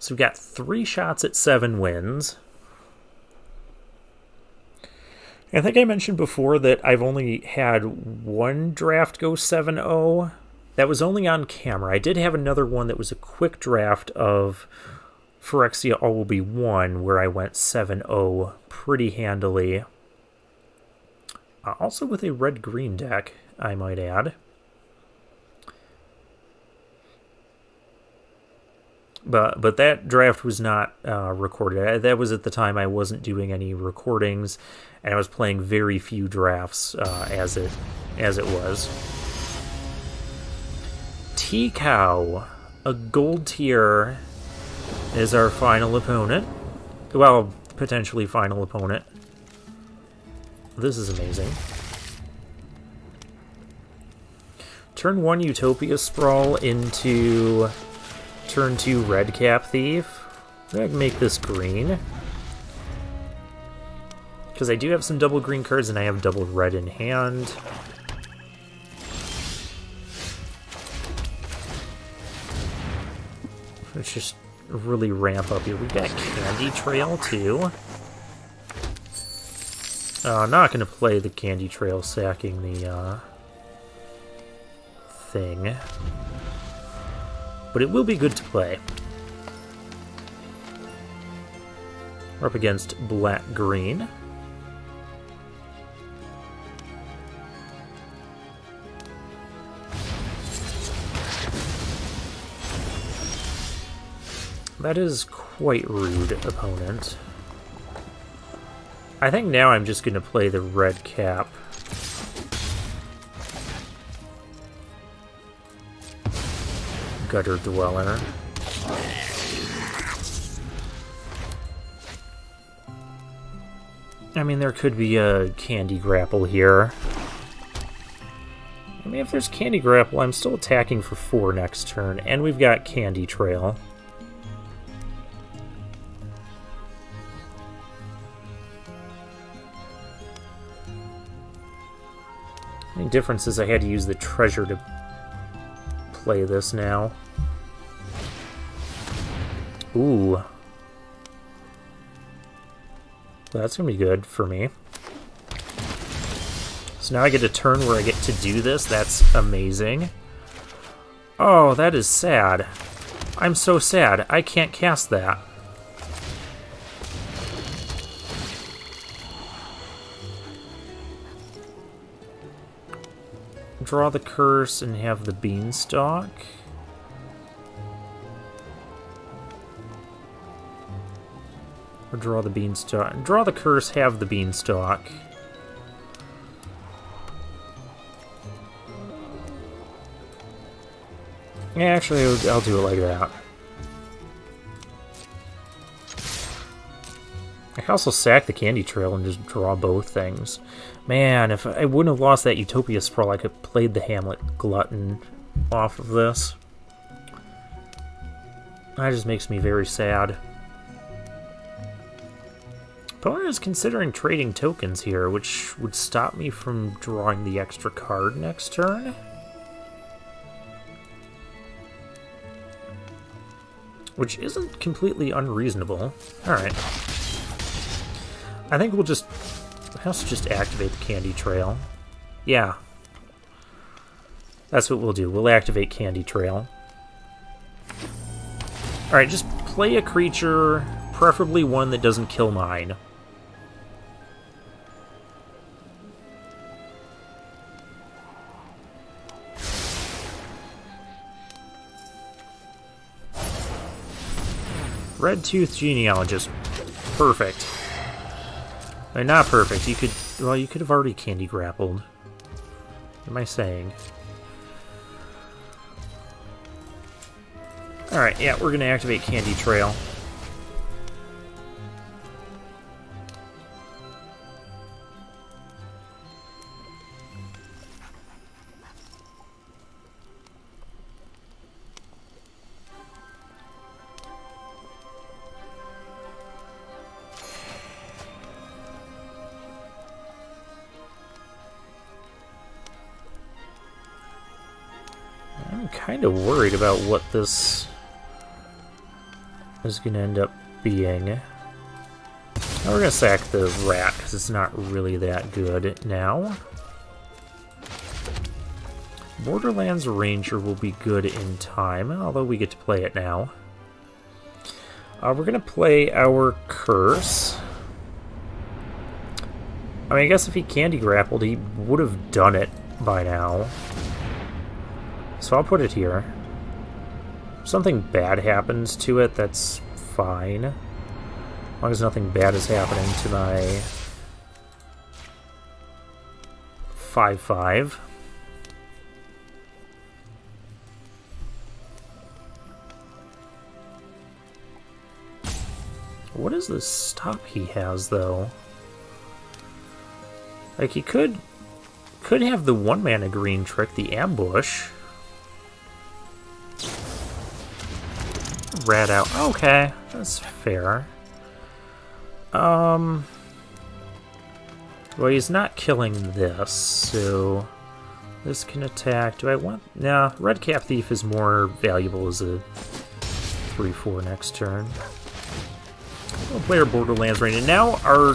So we've got 3 shots at 7 wins. I think I mentioned before that I've only had 1 draft go 7-0. That was only on camera. I did have another one that was a quick draft of Phyrexia All Will Be One, where I went 7-0 pretty handily. Also with a red-green deck, I might add. But that draft was not recorded. That was at the time I wasn't doing any recordings, and I was playing very few drafts as it was. T-Cow, a gold tier, is our final opponent. Well, potentially final opponent. This is amazing. Turn 1 Utopia Sprawl into turn 2 Red Cap Thief. I'm gonna make this green, because I do have some double green cards and I have double red in hand. Let's just really ramp up here. We got Candy Trail too. I'm not going to play the Candy Trail sacking the thing, but it will be good to play. We're up against black-green. That is quite rude, opponent. I think now I'm just going to play the red cap. Gutter Dweller. I mean, there could be a Candy Grapple here. I mean, if there's Candy Grapple, I'm still attacking for 4 next turn, and we've got Candy Trail. The difference is I had to use the treasure to play this now. Ooh. That's gonna be good for me. So now I get a turn where I get to do this. That's amazing. Oh, that is sad. I'm so sad. I can't cast that. Draw the curse and have the beanstalk. Or draw the beanstalk. Draw the curse, have the beanstalk. Yeah, actually, I'll do it like that. I can also sack the Candy Trail and just draw both things. Man, if I wouldn't have lost that Utopia Sprawl, I could have played the Hamlet Glutton off of this. That just makes me very sad. Opponent is considering trading tokens here, which would stop me from drawing the extra card next turn. Which isn't completely unreasonable. Alright. I think we'll just... Let's just activate the Candy Trail. Yeah. That's what we'll do. We'll activate Candy Trail. Alright, just play a creature, preferably one that doesn't kill mine. Red Tooth Genealogist. Perfect. I mean, not perfect. You could... Well, you could have already Candy Grappled. What am I saying? Alright, yeah, we're gonna activate Candy Trail. I'm kind of worried about what this is going to end up being. Now we're going to sack the rat, because it's not really that good now. Borderlands Ranger will be good in time, although we get to play it now. We're going to play our Curse. I mean, I guess if he Candy Grappled, he would have done it by now. So I'll put it here. If something bad happens to it, that's fine. As long as nothing bad is happening to my 5/5. What is this stop he has, though? Like, he could have the 1-mana green trick, the Ambush. Rat out. Okay, that's fair. Well, he's not killing this, so this can attack. Do I want... Nah, Red Cap Thief is more valuable as a 3/4 next turn. We'll play our Borderlands Ranger. Now our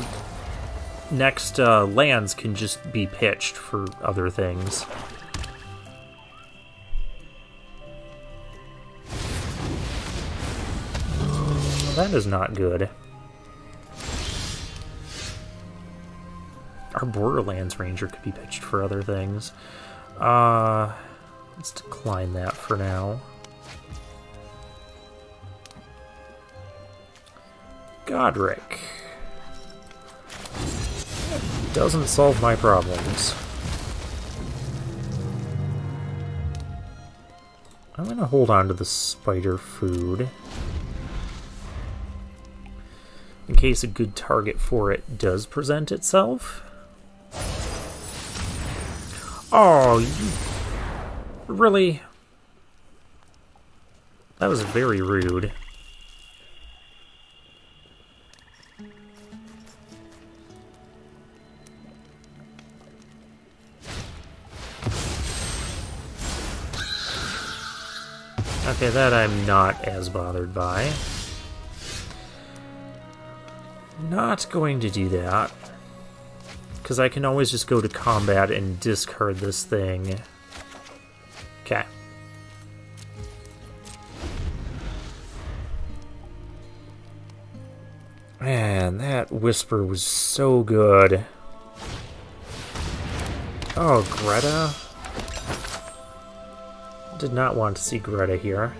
next lands can just be pitched for other things. That is not good. Our Borderlands Ranger could be pitched for other things. Let's decline that for now. Godric. That doesn't solve my problems. I'm gonna hold on to the spider food, in case a good target for it does present itself. Oh, you... Really? That was very rude. Okay, that I'm not as bothered by. Not going to do that, because I can always just go to combat and discard this thing. Okay. Man, that Whisper was so good. Oh, Greta? Did not want to see Greta here.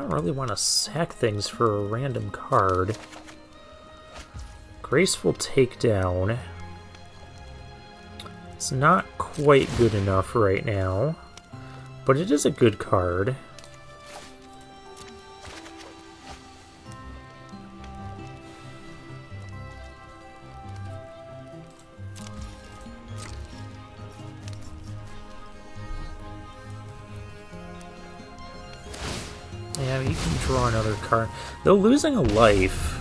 don't really want to sack things for a random card. Graceful Takedown. It's not quite good enough right now, but it is a good card. Yeah, you can draw another card. Though losing a life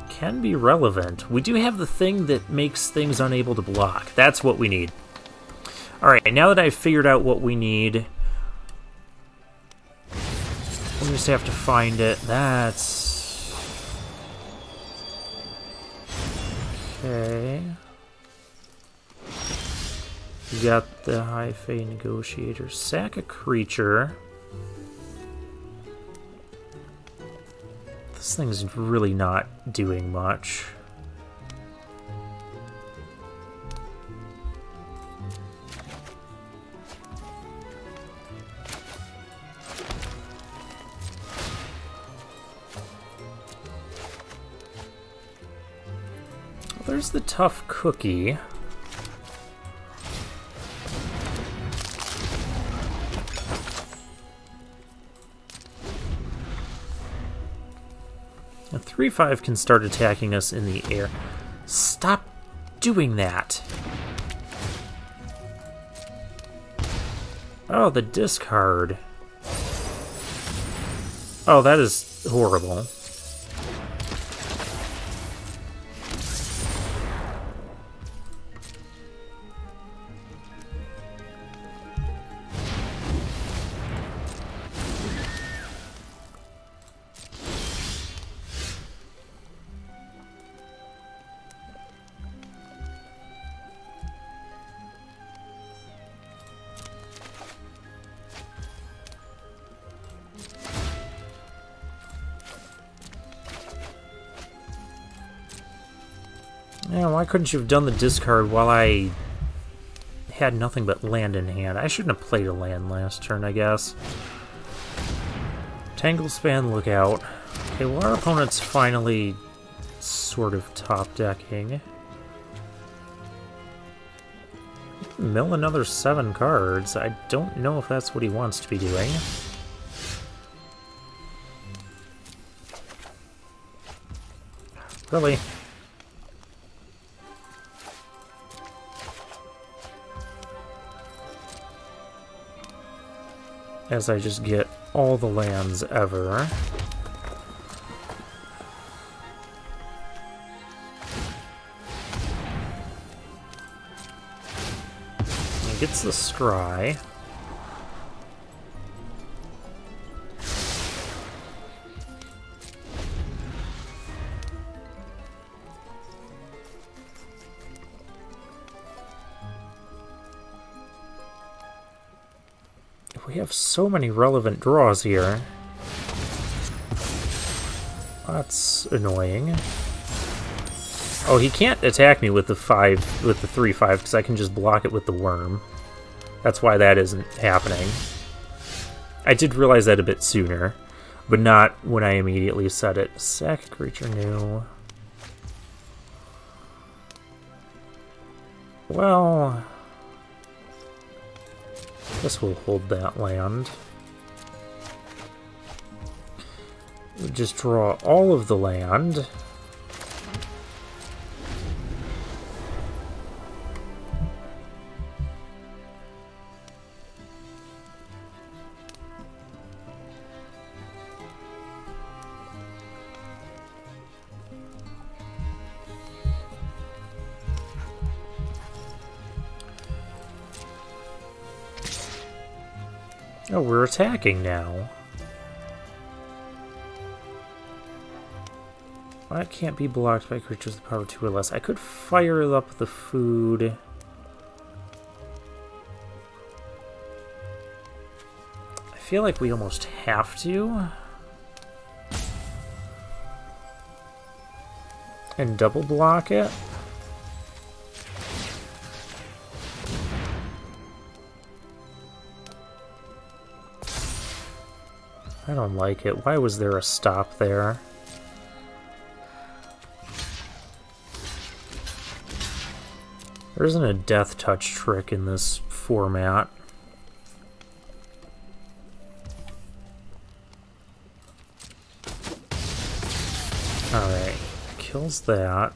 can be relevant. We do have the thing that makes things unable to block. That's what we need. Alright, now that I've figured out what we need, we just have to find it. That's... okay. You got the High Fae Negotiator. Sack a creature. This thing's really not doing much. Well, there's the tough cookie. A 3/5 can start attacking us in the air. Stop doing that! Oh, the discard. Oh, that is horrible. Yeah, why couldn't you have done the discard while I had nothing but land in hand? I shouldn't have played a land last turn, I guess. Tanglespan, look out. Okay, well, our opponent's finally sort of top-decking. Mill another 7 cards. I don't know if that's what he wants to be doing. Really? As I just get all the lands ever. He gets the scry. We have so many relevant draws here. That's annoying. Oh, he can't attack me with the 3/5 because I can just block it with the worm. That's why that isn't happening. I did realize that a bit sooner, but not when I immediately said it. Sack creature new. Well, guess we'll hold that land. We'll just draw all of the land. Oh, we're attacking now. That can't be blocked by creatures with power 2 or less. I could fire up the food. I feel like we almost have to. And double block it. I don't like it. Why was there a stop there? There isn't a death touch trick in this format. Alright, kills that.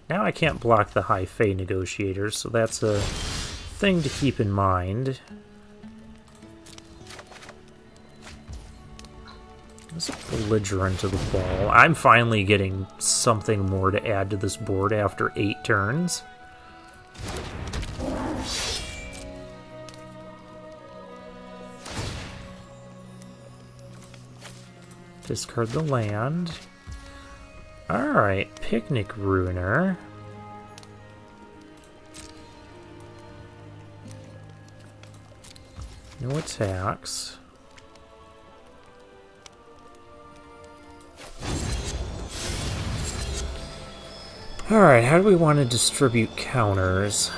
Now I can't block the High Fae Negotiators, so that's a thing to keep in mind. There's a belligerent to the ball. I'm finally getting something more to add to this board after 8 turns. Discard the land. Alright, Picnic Ruiner. No attacks. Alright, how do we want to distribute counters?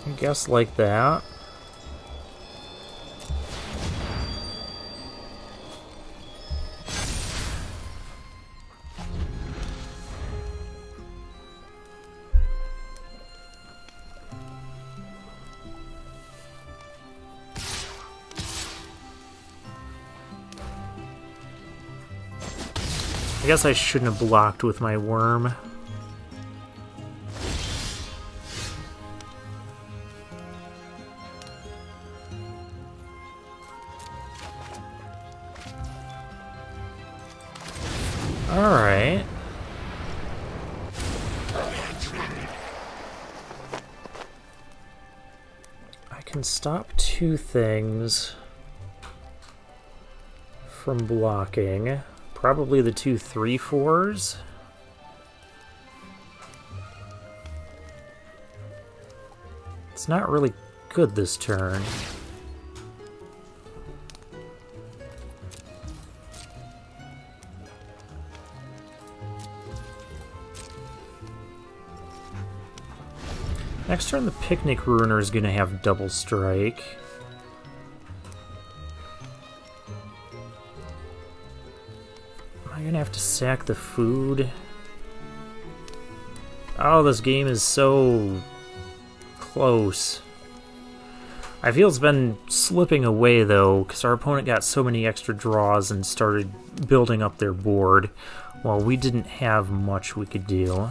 I guess like that. I guess I shouldn't have blocked with my worm. Alright. I can stop 2 things from blocking. Probably the 2 3/4s. It's not really good this turn. Next turn, the Picnic Ruiner is going to have double strike. Am I going to have to sack the food? Oh, this game is so close. I feel it's been slipping away, though, because our opponent got so many extra draws and started building up their board, while we didn't have much we could do.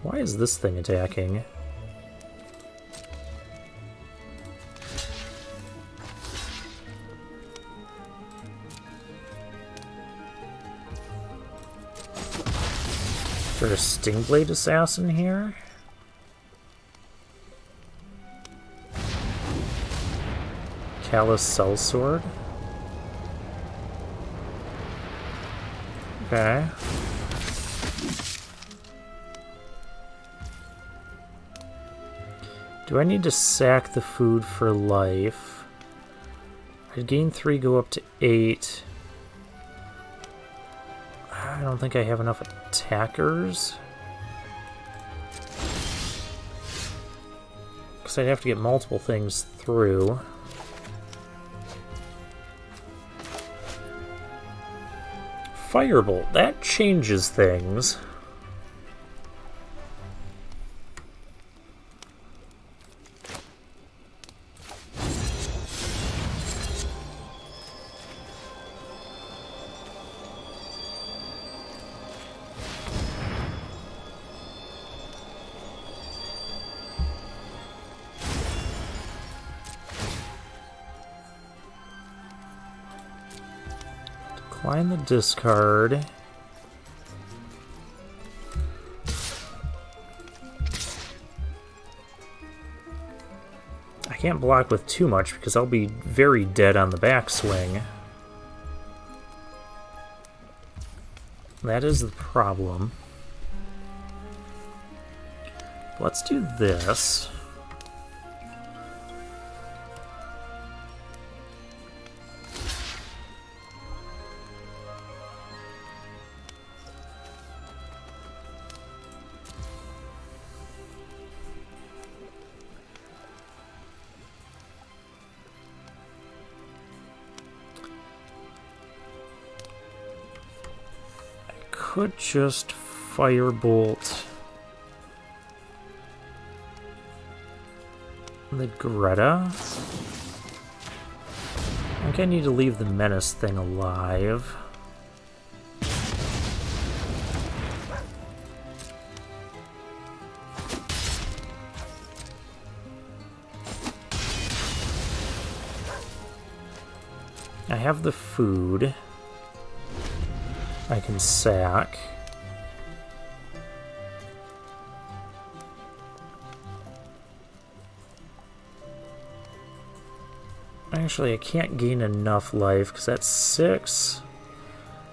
Why is this thing attacking? Is there a Stingblade Assassin here? Callous Sellsword? Okay. Do I need to sack the food for life? I'd gain 3, go up to 8. I don't think I have enough attackers. Because I'd have to get multiple things through. Firebolt, that changes things. Decline the discard. I can't block with too much because I'll be very dead on the backswing. That is the problem. let's do this. Could just firebolt the Greta. I think I need to leave the menace thing alive. I have the food. I can sack. Actually, I can't gain enough life because that's 6.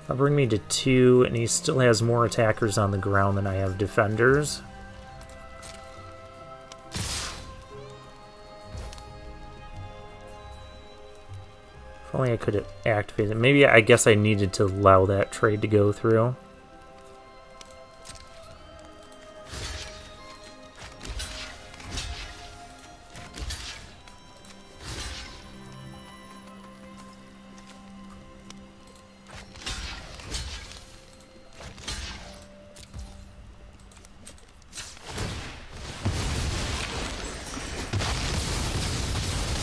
That'll bring me to 2, and he still has more attackers on the ground than I have defenders. If only I could have activated it. Maybe I guess I needed to allow that trade to go through.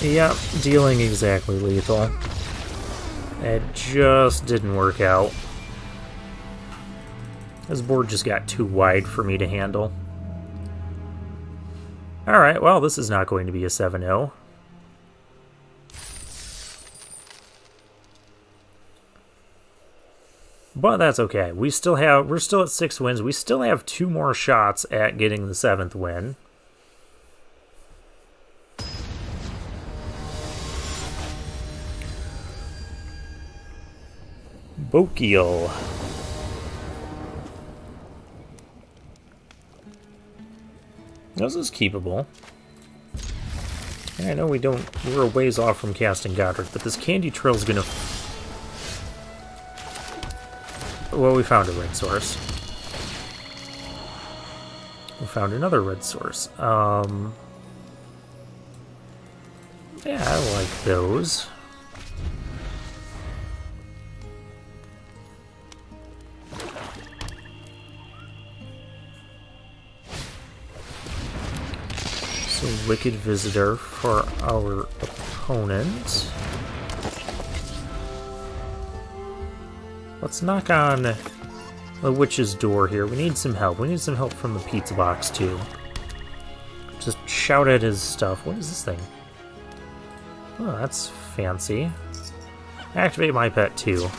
Yep, dealing exactly lethal. It just didn't work out. This board just got too wide for me to handle. Alright, well, this is not going to be a 7-0. But that's okay. We're still at 6 wins. We still have 2 more shots at getting the 7th win. Bokiel. This is keepable. I know we're a ways off from casting Godric, but this Candy Trail's gonna... Well, we found a red source. We found another red source. Yeah, I like those. So, Wicked Visitor for our opponent. Let's knock on the witch's door here. We need some help. We need some help from the pizza box, too. Just shout at his stuff. What is this thing? Oh, that's fancy. Activate my pet, too.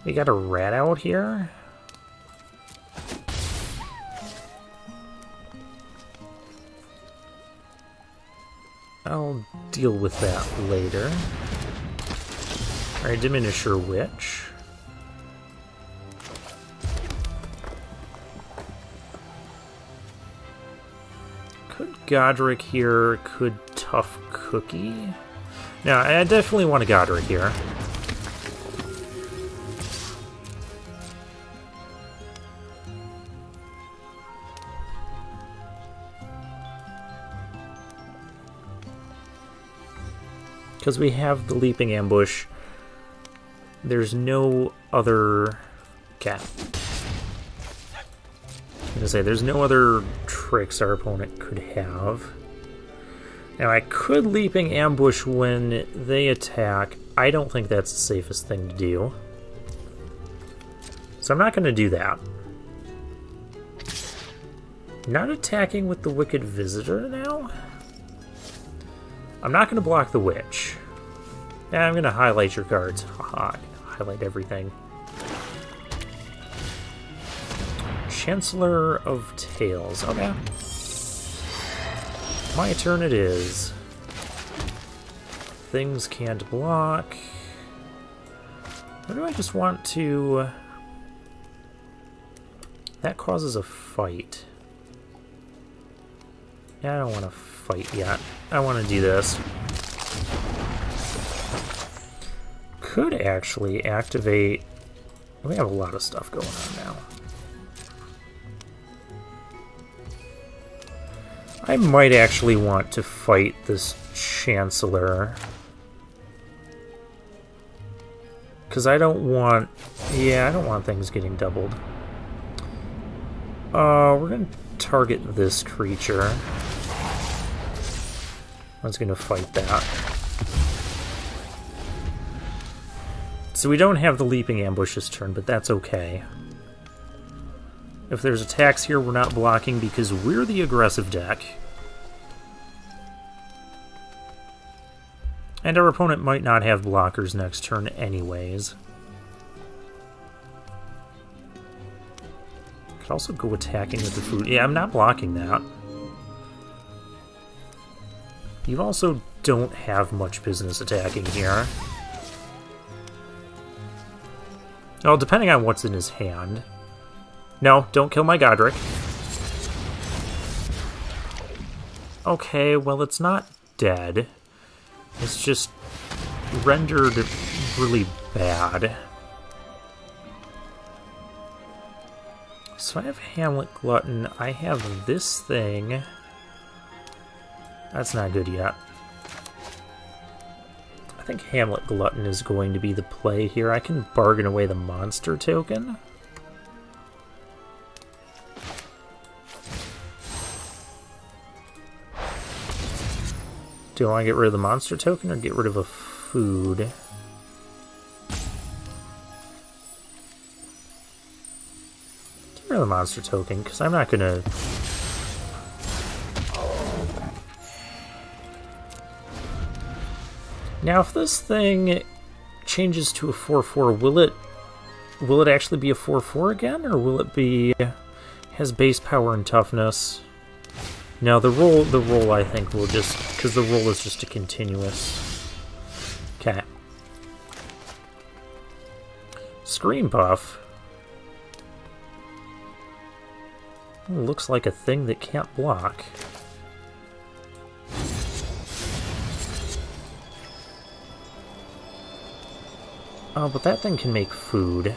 We got a rat out here? I'll deal with that later. Alright, Diminisher Witch. Could Godric here, could Tough Cookie? No, I definitely want a Godric here. Because we have the Leaping Ambush, there's no other... Okay. I was gonna say, there's no other tricks our opponent could have. Now, I could Leaping Ambush when they attack. I don't think that's the safest thing to do. So I'm not going to do that. Not attacking with the Wicked Visitor now? I'm not going to block the Witch. Yeah, I'm going to highlight your cards. Haha, highlight everything. Chancellor of Tales. Okay. My turn it is. Things can't block. Or do I just want to... That causes a fight. Yeah, I don't want to fight yet. I want to do this. Could actually activate... We have a lot of stuff going on now. I might actually want to fight this Chancellor. Because I don't want... Yeah, I don't want things getting doubled. We're going to target this creature. I was going to fight that. So we don't have the leaping ambush this turn, but that's okay. If there's attacks here, we're not blocking because we're the aggressive deck. And our opponent might not have blockers next turn anyways. Could also go attacking with the food. Yeah, I'm not blocking that. You also don't have much business attacking here. Well, depending on what's in his hand. No, don't kill my Godric. Okay, well, it's not dead. It's just rendered really bad. So I have Hamlet Glutton. I have this thing. That's not good yet. I think Hamlet Glutton is going to be the play here. I can bargain away the monster token. Do I want to get rid of the monster token or get rid of a food? Get rid of the monster token, because I'm not going to... Now, if this thing changes to a 4/4, will it actually be a 4/4 again, or will it be has base power and toughness? No, the roll I think will just because the roll is just a continuous. Okay. Scream Puff. Looks like a thing that can't block. Oh, but that thing can make food.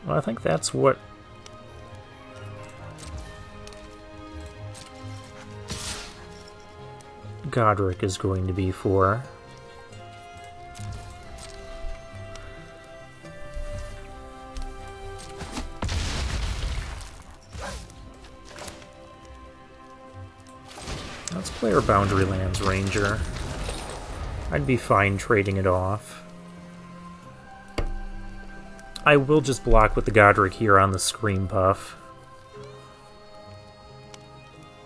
Well, I think that's what... Godric is going to be for. Let's play our Boundary Lands Ranger. I'd be fine trading it off. I will just block with the Godric here on the Scream Puff.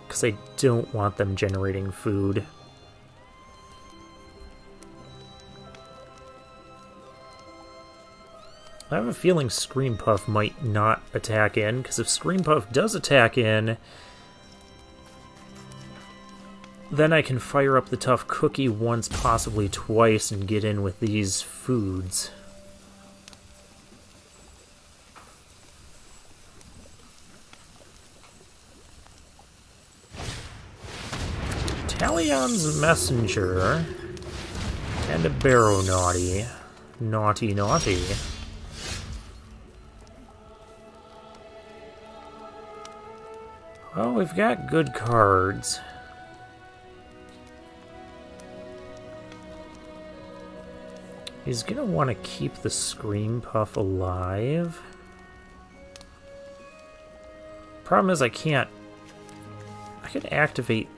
Because I don't want them generating food. I have a feeling Scream Puff might not attack in, because if Scream Puff does attack in, then I can fire up the Tough Cookie once, possibly twice, and get in with these foods. Talion's Messenger and a Barrow Naughty. Naughty, naughty. Well, we've got good cards. He's gonna want to keep the Scream Puff alive. Problem is I can't... I could activate...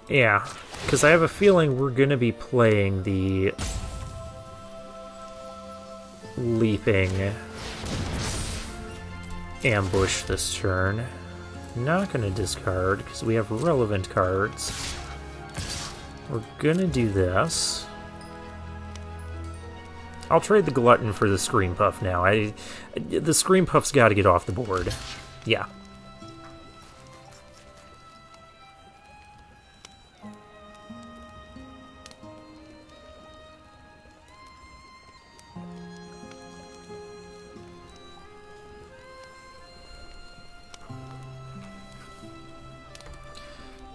Yeah, because I have a feeling we're gonna be playing the... Leaping... Ambush this turn. Not gonna discard, because we have relevant cards. We're gonna do this. I'll trade the Glutton for the Scream Puff now. The Scream Puff's gotta get off the board. Yeah.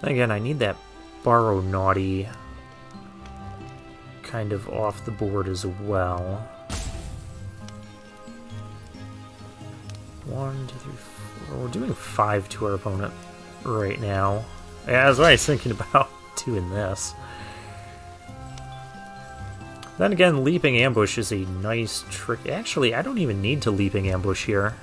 Again, I need that Borrow Naughty kind of off the board as well. 1, 2, 3, 4. We're doing 5 to our opponent right now. Yeah, that's what I was thinking about doing this. Then again, Leaping Ambush is a nice trick. Actually, I don't even need to Leaping Ambush here.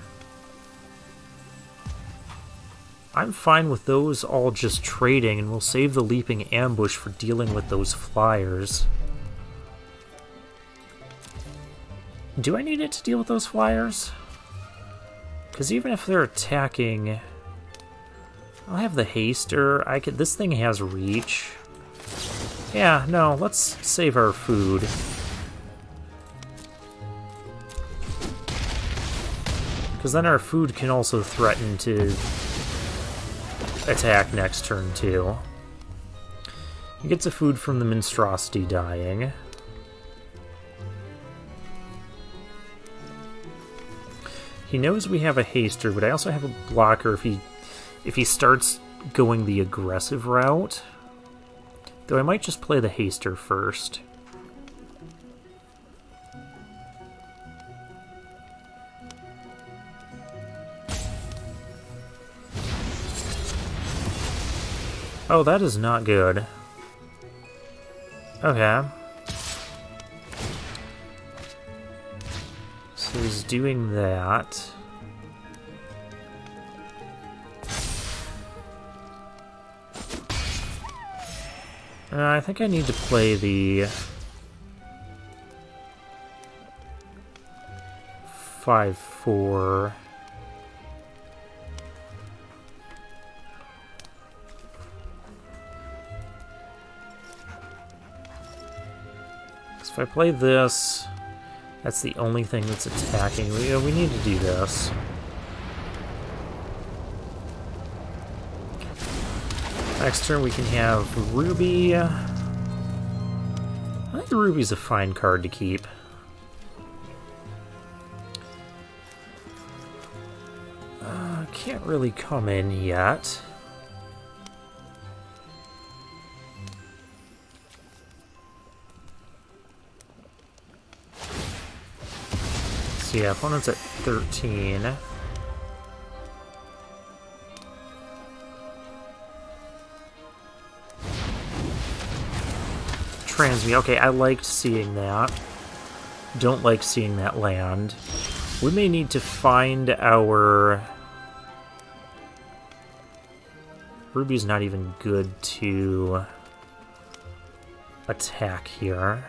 I'm fine with those all just trading, and we'll save the Leaping Ambush for dealing with those flyers. Do I need it to deal with those flyers? Because even if they're attacking, I'll have the haster. This thing has reach. Yeah, no, let's save our food. Because then our food can also threaten to attack next turn, too. He gets a food from the Monstrosity dying. He knows we have a haster, but I also have a blocker if he starts going the aggressive route. Though I might just play the haster first. Oh, that is not good. Okay. So he's doing that. I think I need to play the 5-4. So if I play this, that's the only thing that's attacking. We need to do this. Next turn we can have Ruby. I think Ruby's a fine card to keep. Can't really come in yet. So yeah, opponent's at 13. Transmute. Okay, I liked seeing that. Don't like seeing that land. We may need to find our... Ruby's not even good to attack here.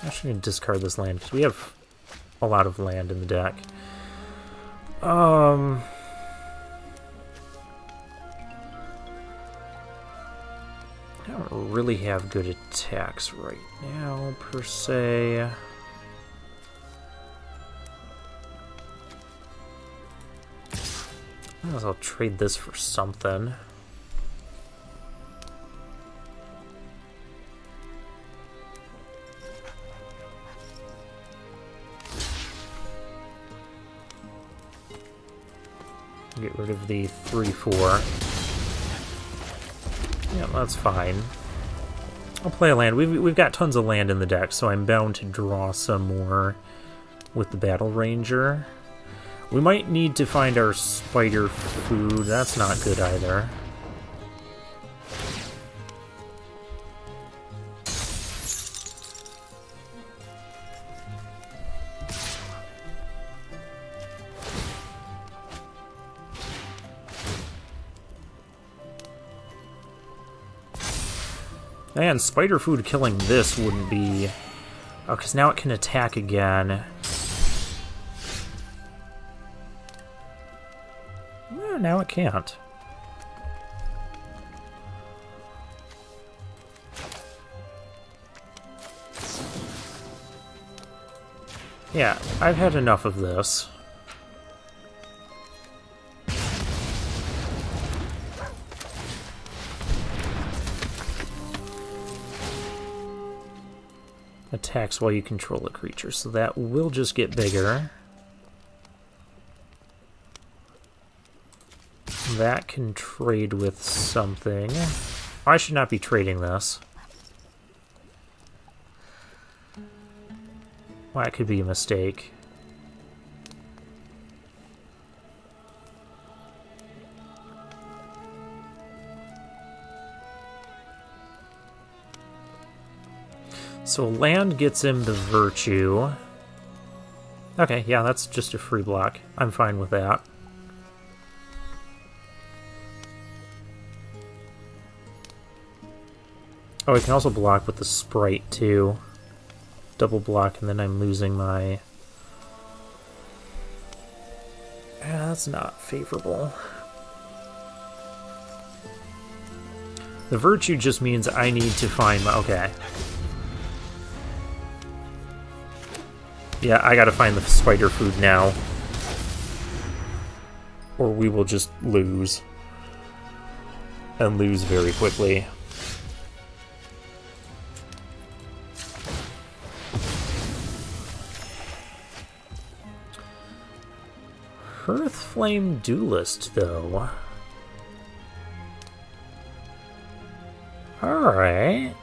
I'm actually going to discard this land because we have a lot of land in the deck. I don't really have good attacks right now, per se. I guess I'll trade this for something. Get rid of the 3-4. Yeah, that's fine. I'll play a land. We've got tons of land in the deck, so I'm bound to draw some more with the Battle Ranger. We might need to find our spider food. That's not good either. And spider food killing this wouldn't be... Oh, because now it can attack again. Well, now it can't. Yeah, I've had enough of this. Attacks while you control a creature, so that will just get bigger. That can trade with something. I should not be trading this. Well, that could be a mistake. So land gets him the virtue. Okay, yeah, that's just a free block. I'm fine with that. Oh, I can also block with the sprite, too. Double block, and then I'm losing my... Yeah, that's not favorable. The virtue just means I need to find my... Okay. Yeah, I gotta find the spider food now. Or we will just lose. And lose very quickly. Hearthflame Duelist, though. Alright.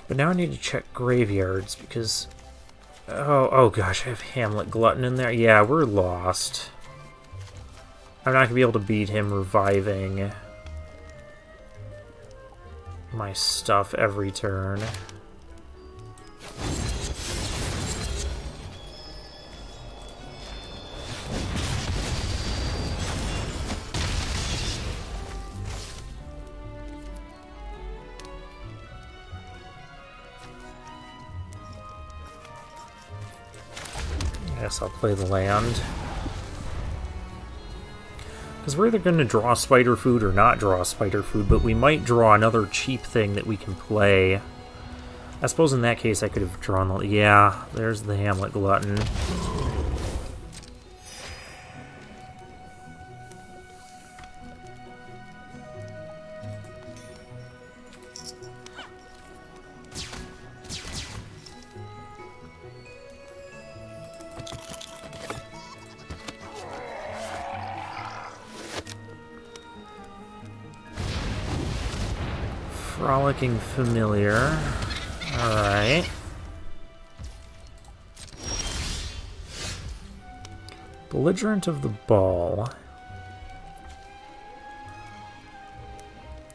But now I need to check graveyards because... Oh gosh, I have Hamlet Glutton in there. Yeah, we're lost. I'm not going to be able to beat him reviving my stuff every turn. I'll play the land. Because we're either going to draw spider food or not draw spider food, but we might draw another cheap thing that we can play. I suppose in that case I could have drawn the... Yeah, there's the Hamlet Glutton. Frolicking Familiar. Alright. Belligerent of the Ball.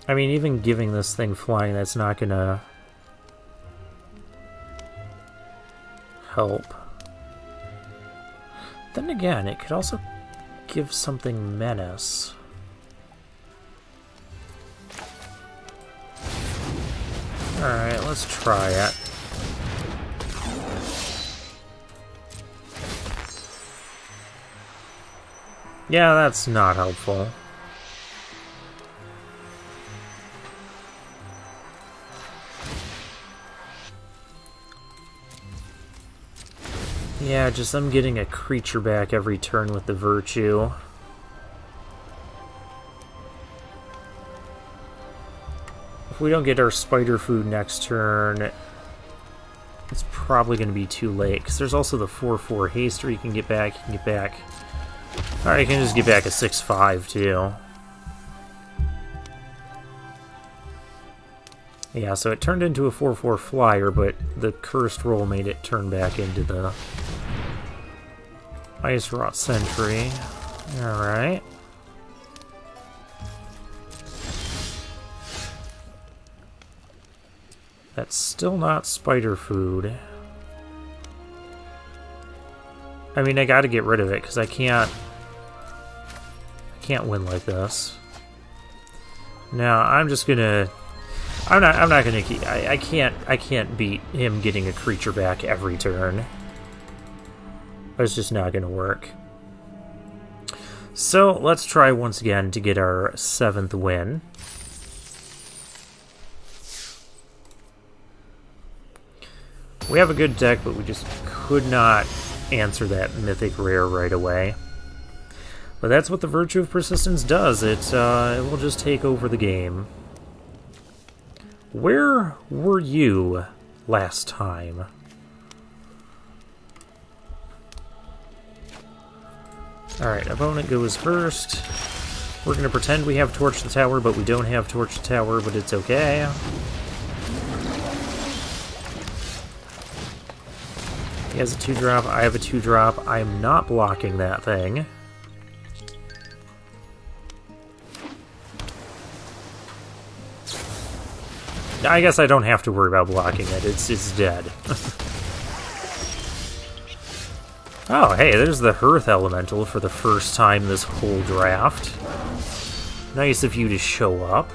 I mean, even giving this thing flying, that's not gonna help. Then again, it could also give something Menace. Alright, let's try it. Yeah, that's not helpful. Yeah, just I'm getting a creature back every turn with the Virtue. If we don't get our spider food next turn, it's probably going to be too late, because there's also the 4/4 haster you can get back. Alright, you can just get back a 6/5 too. Yeah, so it turned into a 4/4 flyer, but the cursed roll made it turn back into the Ice Rot Sentry. Alright. That's still not spider food. I mean, I gotta get rid of it, because I can't win like this. Now, I'm just gonna... I'm not gonna keep... I can't beat him getting a creature back every turn. It's just not gonna work. So let's try once again to get our 7th win. We have a good deck, but we just could not answer that mythic rare right away. But that's what the Virtue of Persistence does. It will just take over the game. Where were you last time? Alright, opponent goes first. We're going to pretend we have Torch the Tower, but we don't have Torch the Tower, but it's okay. He has a 2-drop, I have a 2-drop. I'm not blocking that thing. I guess I don't have to worry about blocking it, it's dead. Oh, hey, there's the Hearth Elemental for the first time this whole draft. Nice of you to show up.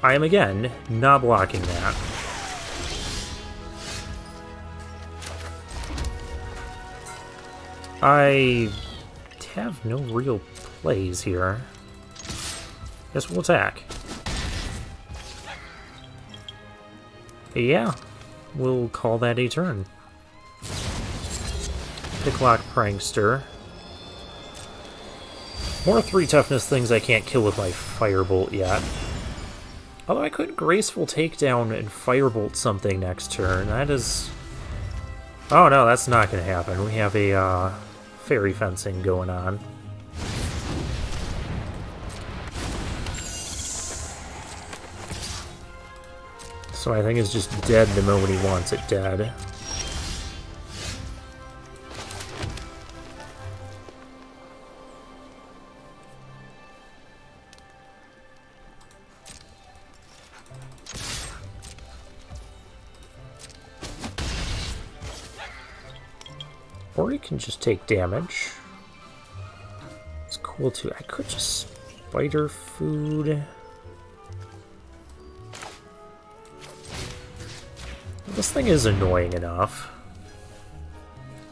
I am, again, not blocking that. I have no real plays here. Guess we'll attack. Yeah, we'll call that a turn. Picklock Prankster. More 3 toughness things I can't kill with my Firebolt yet. Although I could Graceful Takedown and Firebolt something next turn. That is... Oh no, that's not going to happen. We have a Fairy Fencing going on. So I think it's just dead the moment he wants it dead. Or he can just take damage. It's cool too. I could just Spider Food. This thing is annoying enough.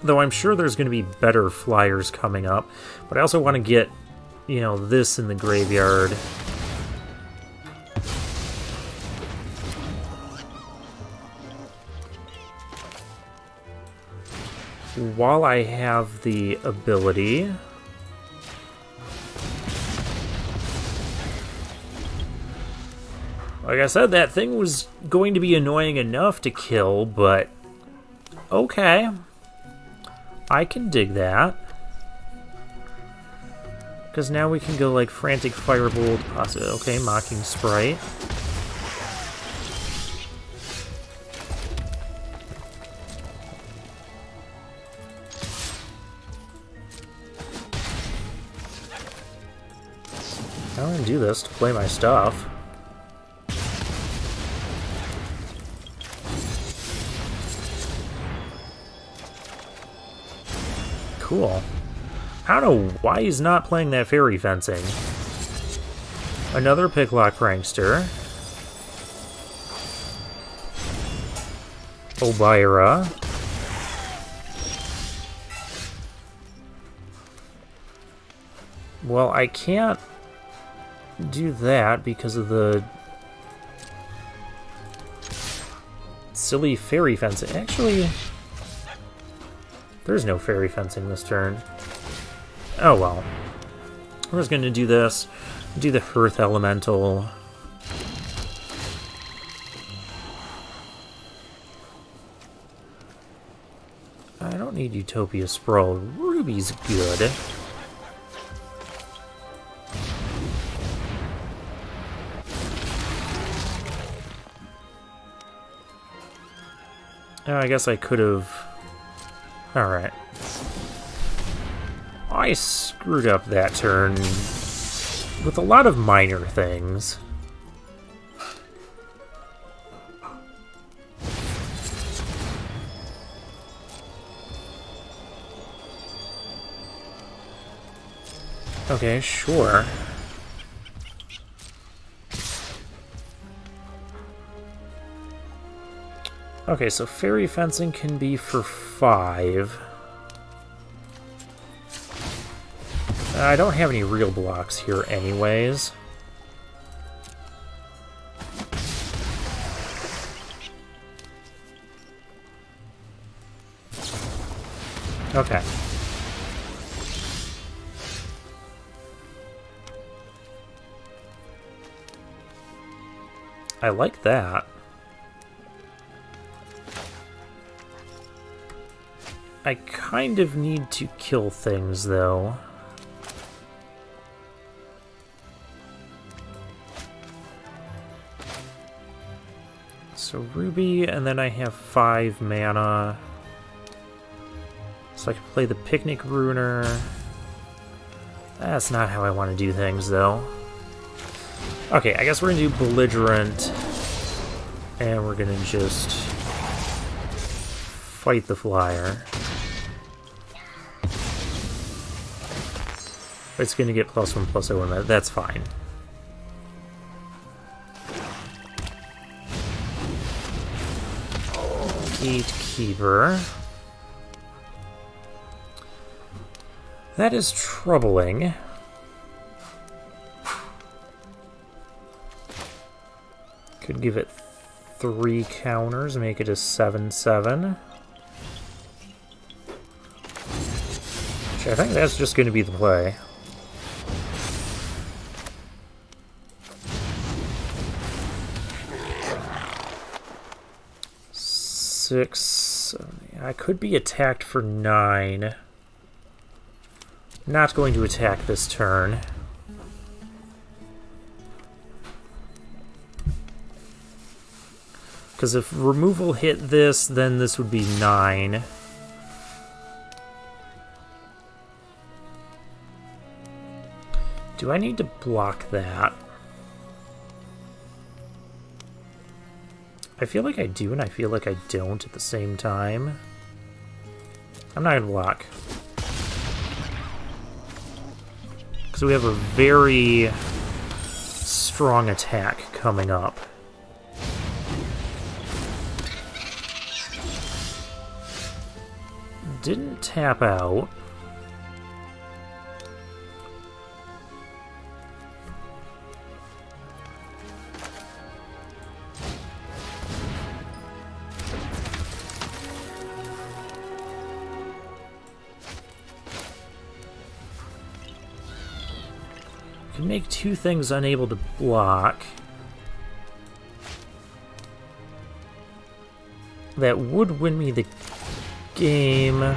Though I'm sure there's going to be better flyers coming up. But I also want to get, you know, this in the graveyard. While I have the ability... Like I said, that thing was going to be annoying enough to kill, but... Okay. I can dig that. Because now we can go like Frantic Firebolt, possibly. Okay, Mocking Sprite. I'm gonna do this to play my stuff. Cool. I don't know why he's not playing that Fairy Fencing. Another Picklock Prankster. Obira. Well, I can't do that because of the silly Fairy Fencing. Actually... There's no Fairy Fencing this turn. Oh well. We're just going to do this. Do the Hearth Elemental. I don't need Utopia Sprawl. Ruby's good. Oh, I guess I could have... Alright. I screwed up that turn with a lot of minor things. Okay, sure. Okay, so Fairy Fencing can be for 5. I don't have any real blocks here anyways. Okay. I like that. I kind of need to kill things, though. So Ruby, and then I have 5 mana. So I can play the Picnic Ruiner. That's not how I want to do things, though. Okay, I guess we're going to do Belligerent. And we're going to just fight the flyer. It's going to get +1/+01. That's fine. Gatekeeper. That is troubling. Could give it 3 counters, make it a 7/7. Which I think that's just going to be the play. I could be attacked for 9. Not going to attack this turn. Because if removal hit this, then this would be 9. Do I need to block that? I feel like I do, and I feel like I don't at the same time. I'm not going to block. Because we have a very strong attack coming up. Didn't tap out. Can make 2 things unable to block. That would win me the game.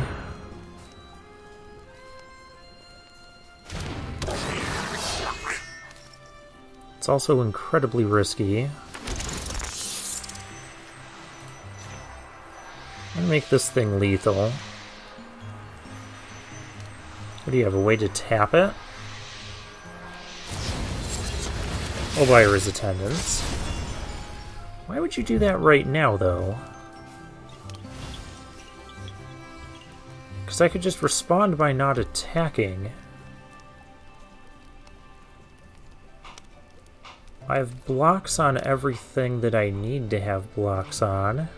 It's also incredibly risky. I'm gonna make this thing lethal. What do you have, a way to tap it? Elvira's Attendants. Why would you do that right now, though? Because I could just respond by not attacking. I have blocks on everything that I need to have blocks on.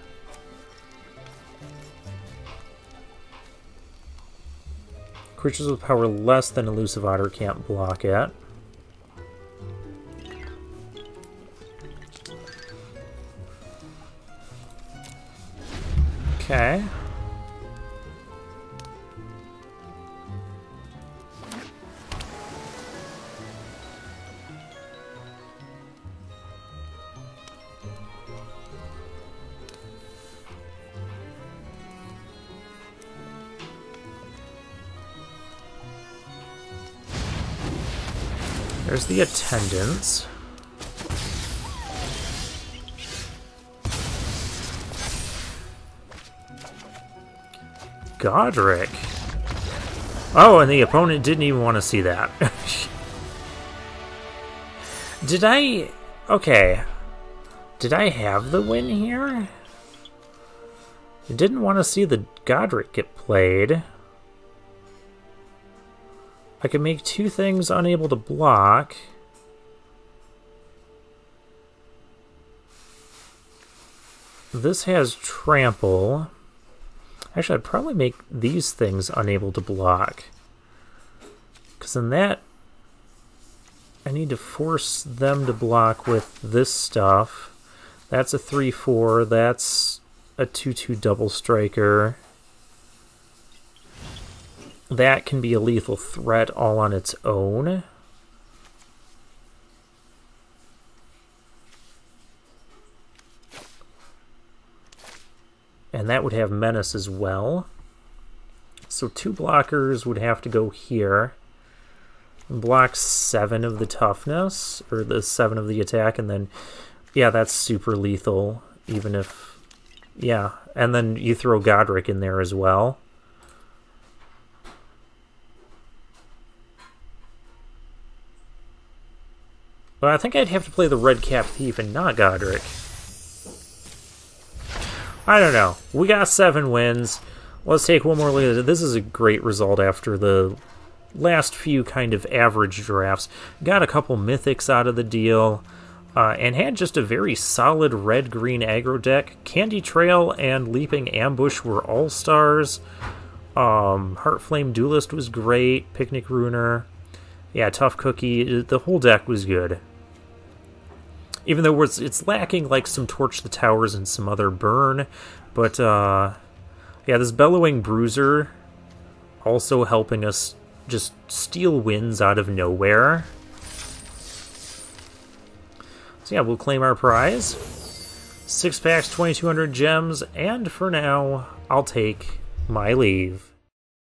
Creatures with power less than Elusive Otter can't block it. Okay. There's the Attendants. Godric. Oh, and the opponent didn't even want to see that. Did I... Okay. Did I have the win here? I didn't want to see the Godric get played. I can make 2 things unable to block. This has trample. Actually, I'd probably make these things unable to block. Because then that... I need to force them to block with this stuff. That's a 3/4. That's a 2/2 double striker. That can be a lethal threat all on its own. And that would have menace as well. So 2 blockers would have to go here. Block 7 of the toughness, or the 7 of the attack, and then, yeah, that's super lethal, even if, yeah, and then you throw Godric in there as well. But I think I'd have to play the Red Cap Thief and not Godric. I don't know. We got 7 wins. Let's take one more look at it. This is a great result after the last few kind of average drafts. Got a couple mythics out of the deal, and had just a very solid red-green aggro deck. Candy Trail and Leaping Ambush were all-stars. Heartflame Duelist was great. Picnic Ruiner. Yeah, Tough Cookie. The whole deck was good. Even though it's lacking like some Torch the Towers and some other burn. But, yeah, this Bellowing Bruiser also helping us just steal wins out of nowhere. So yeah, we'll claim our prize. 6 packs, 2,200 gems, and for now, I'll take my leave.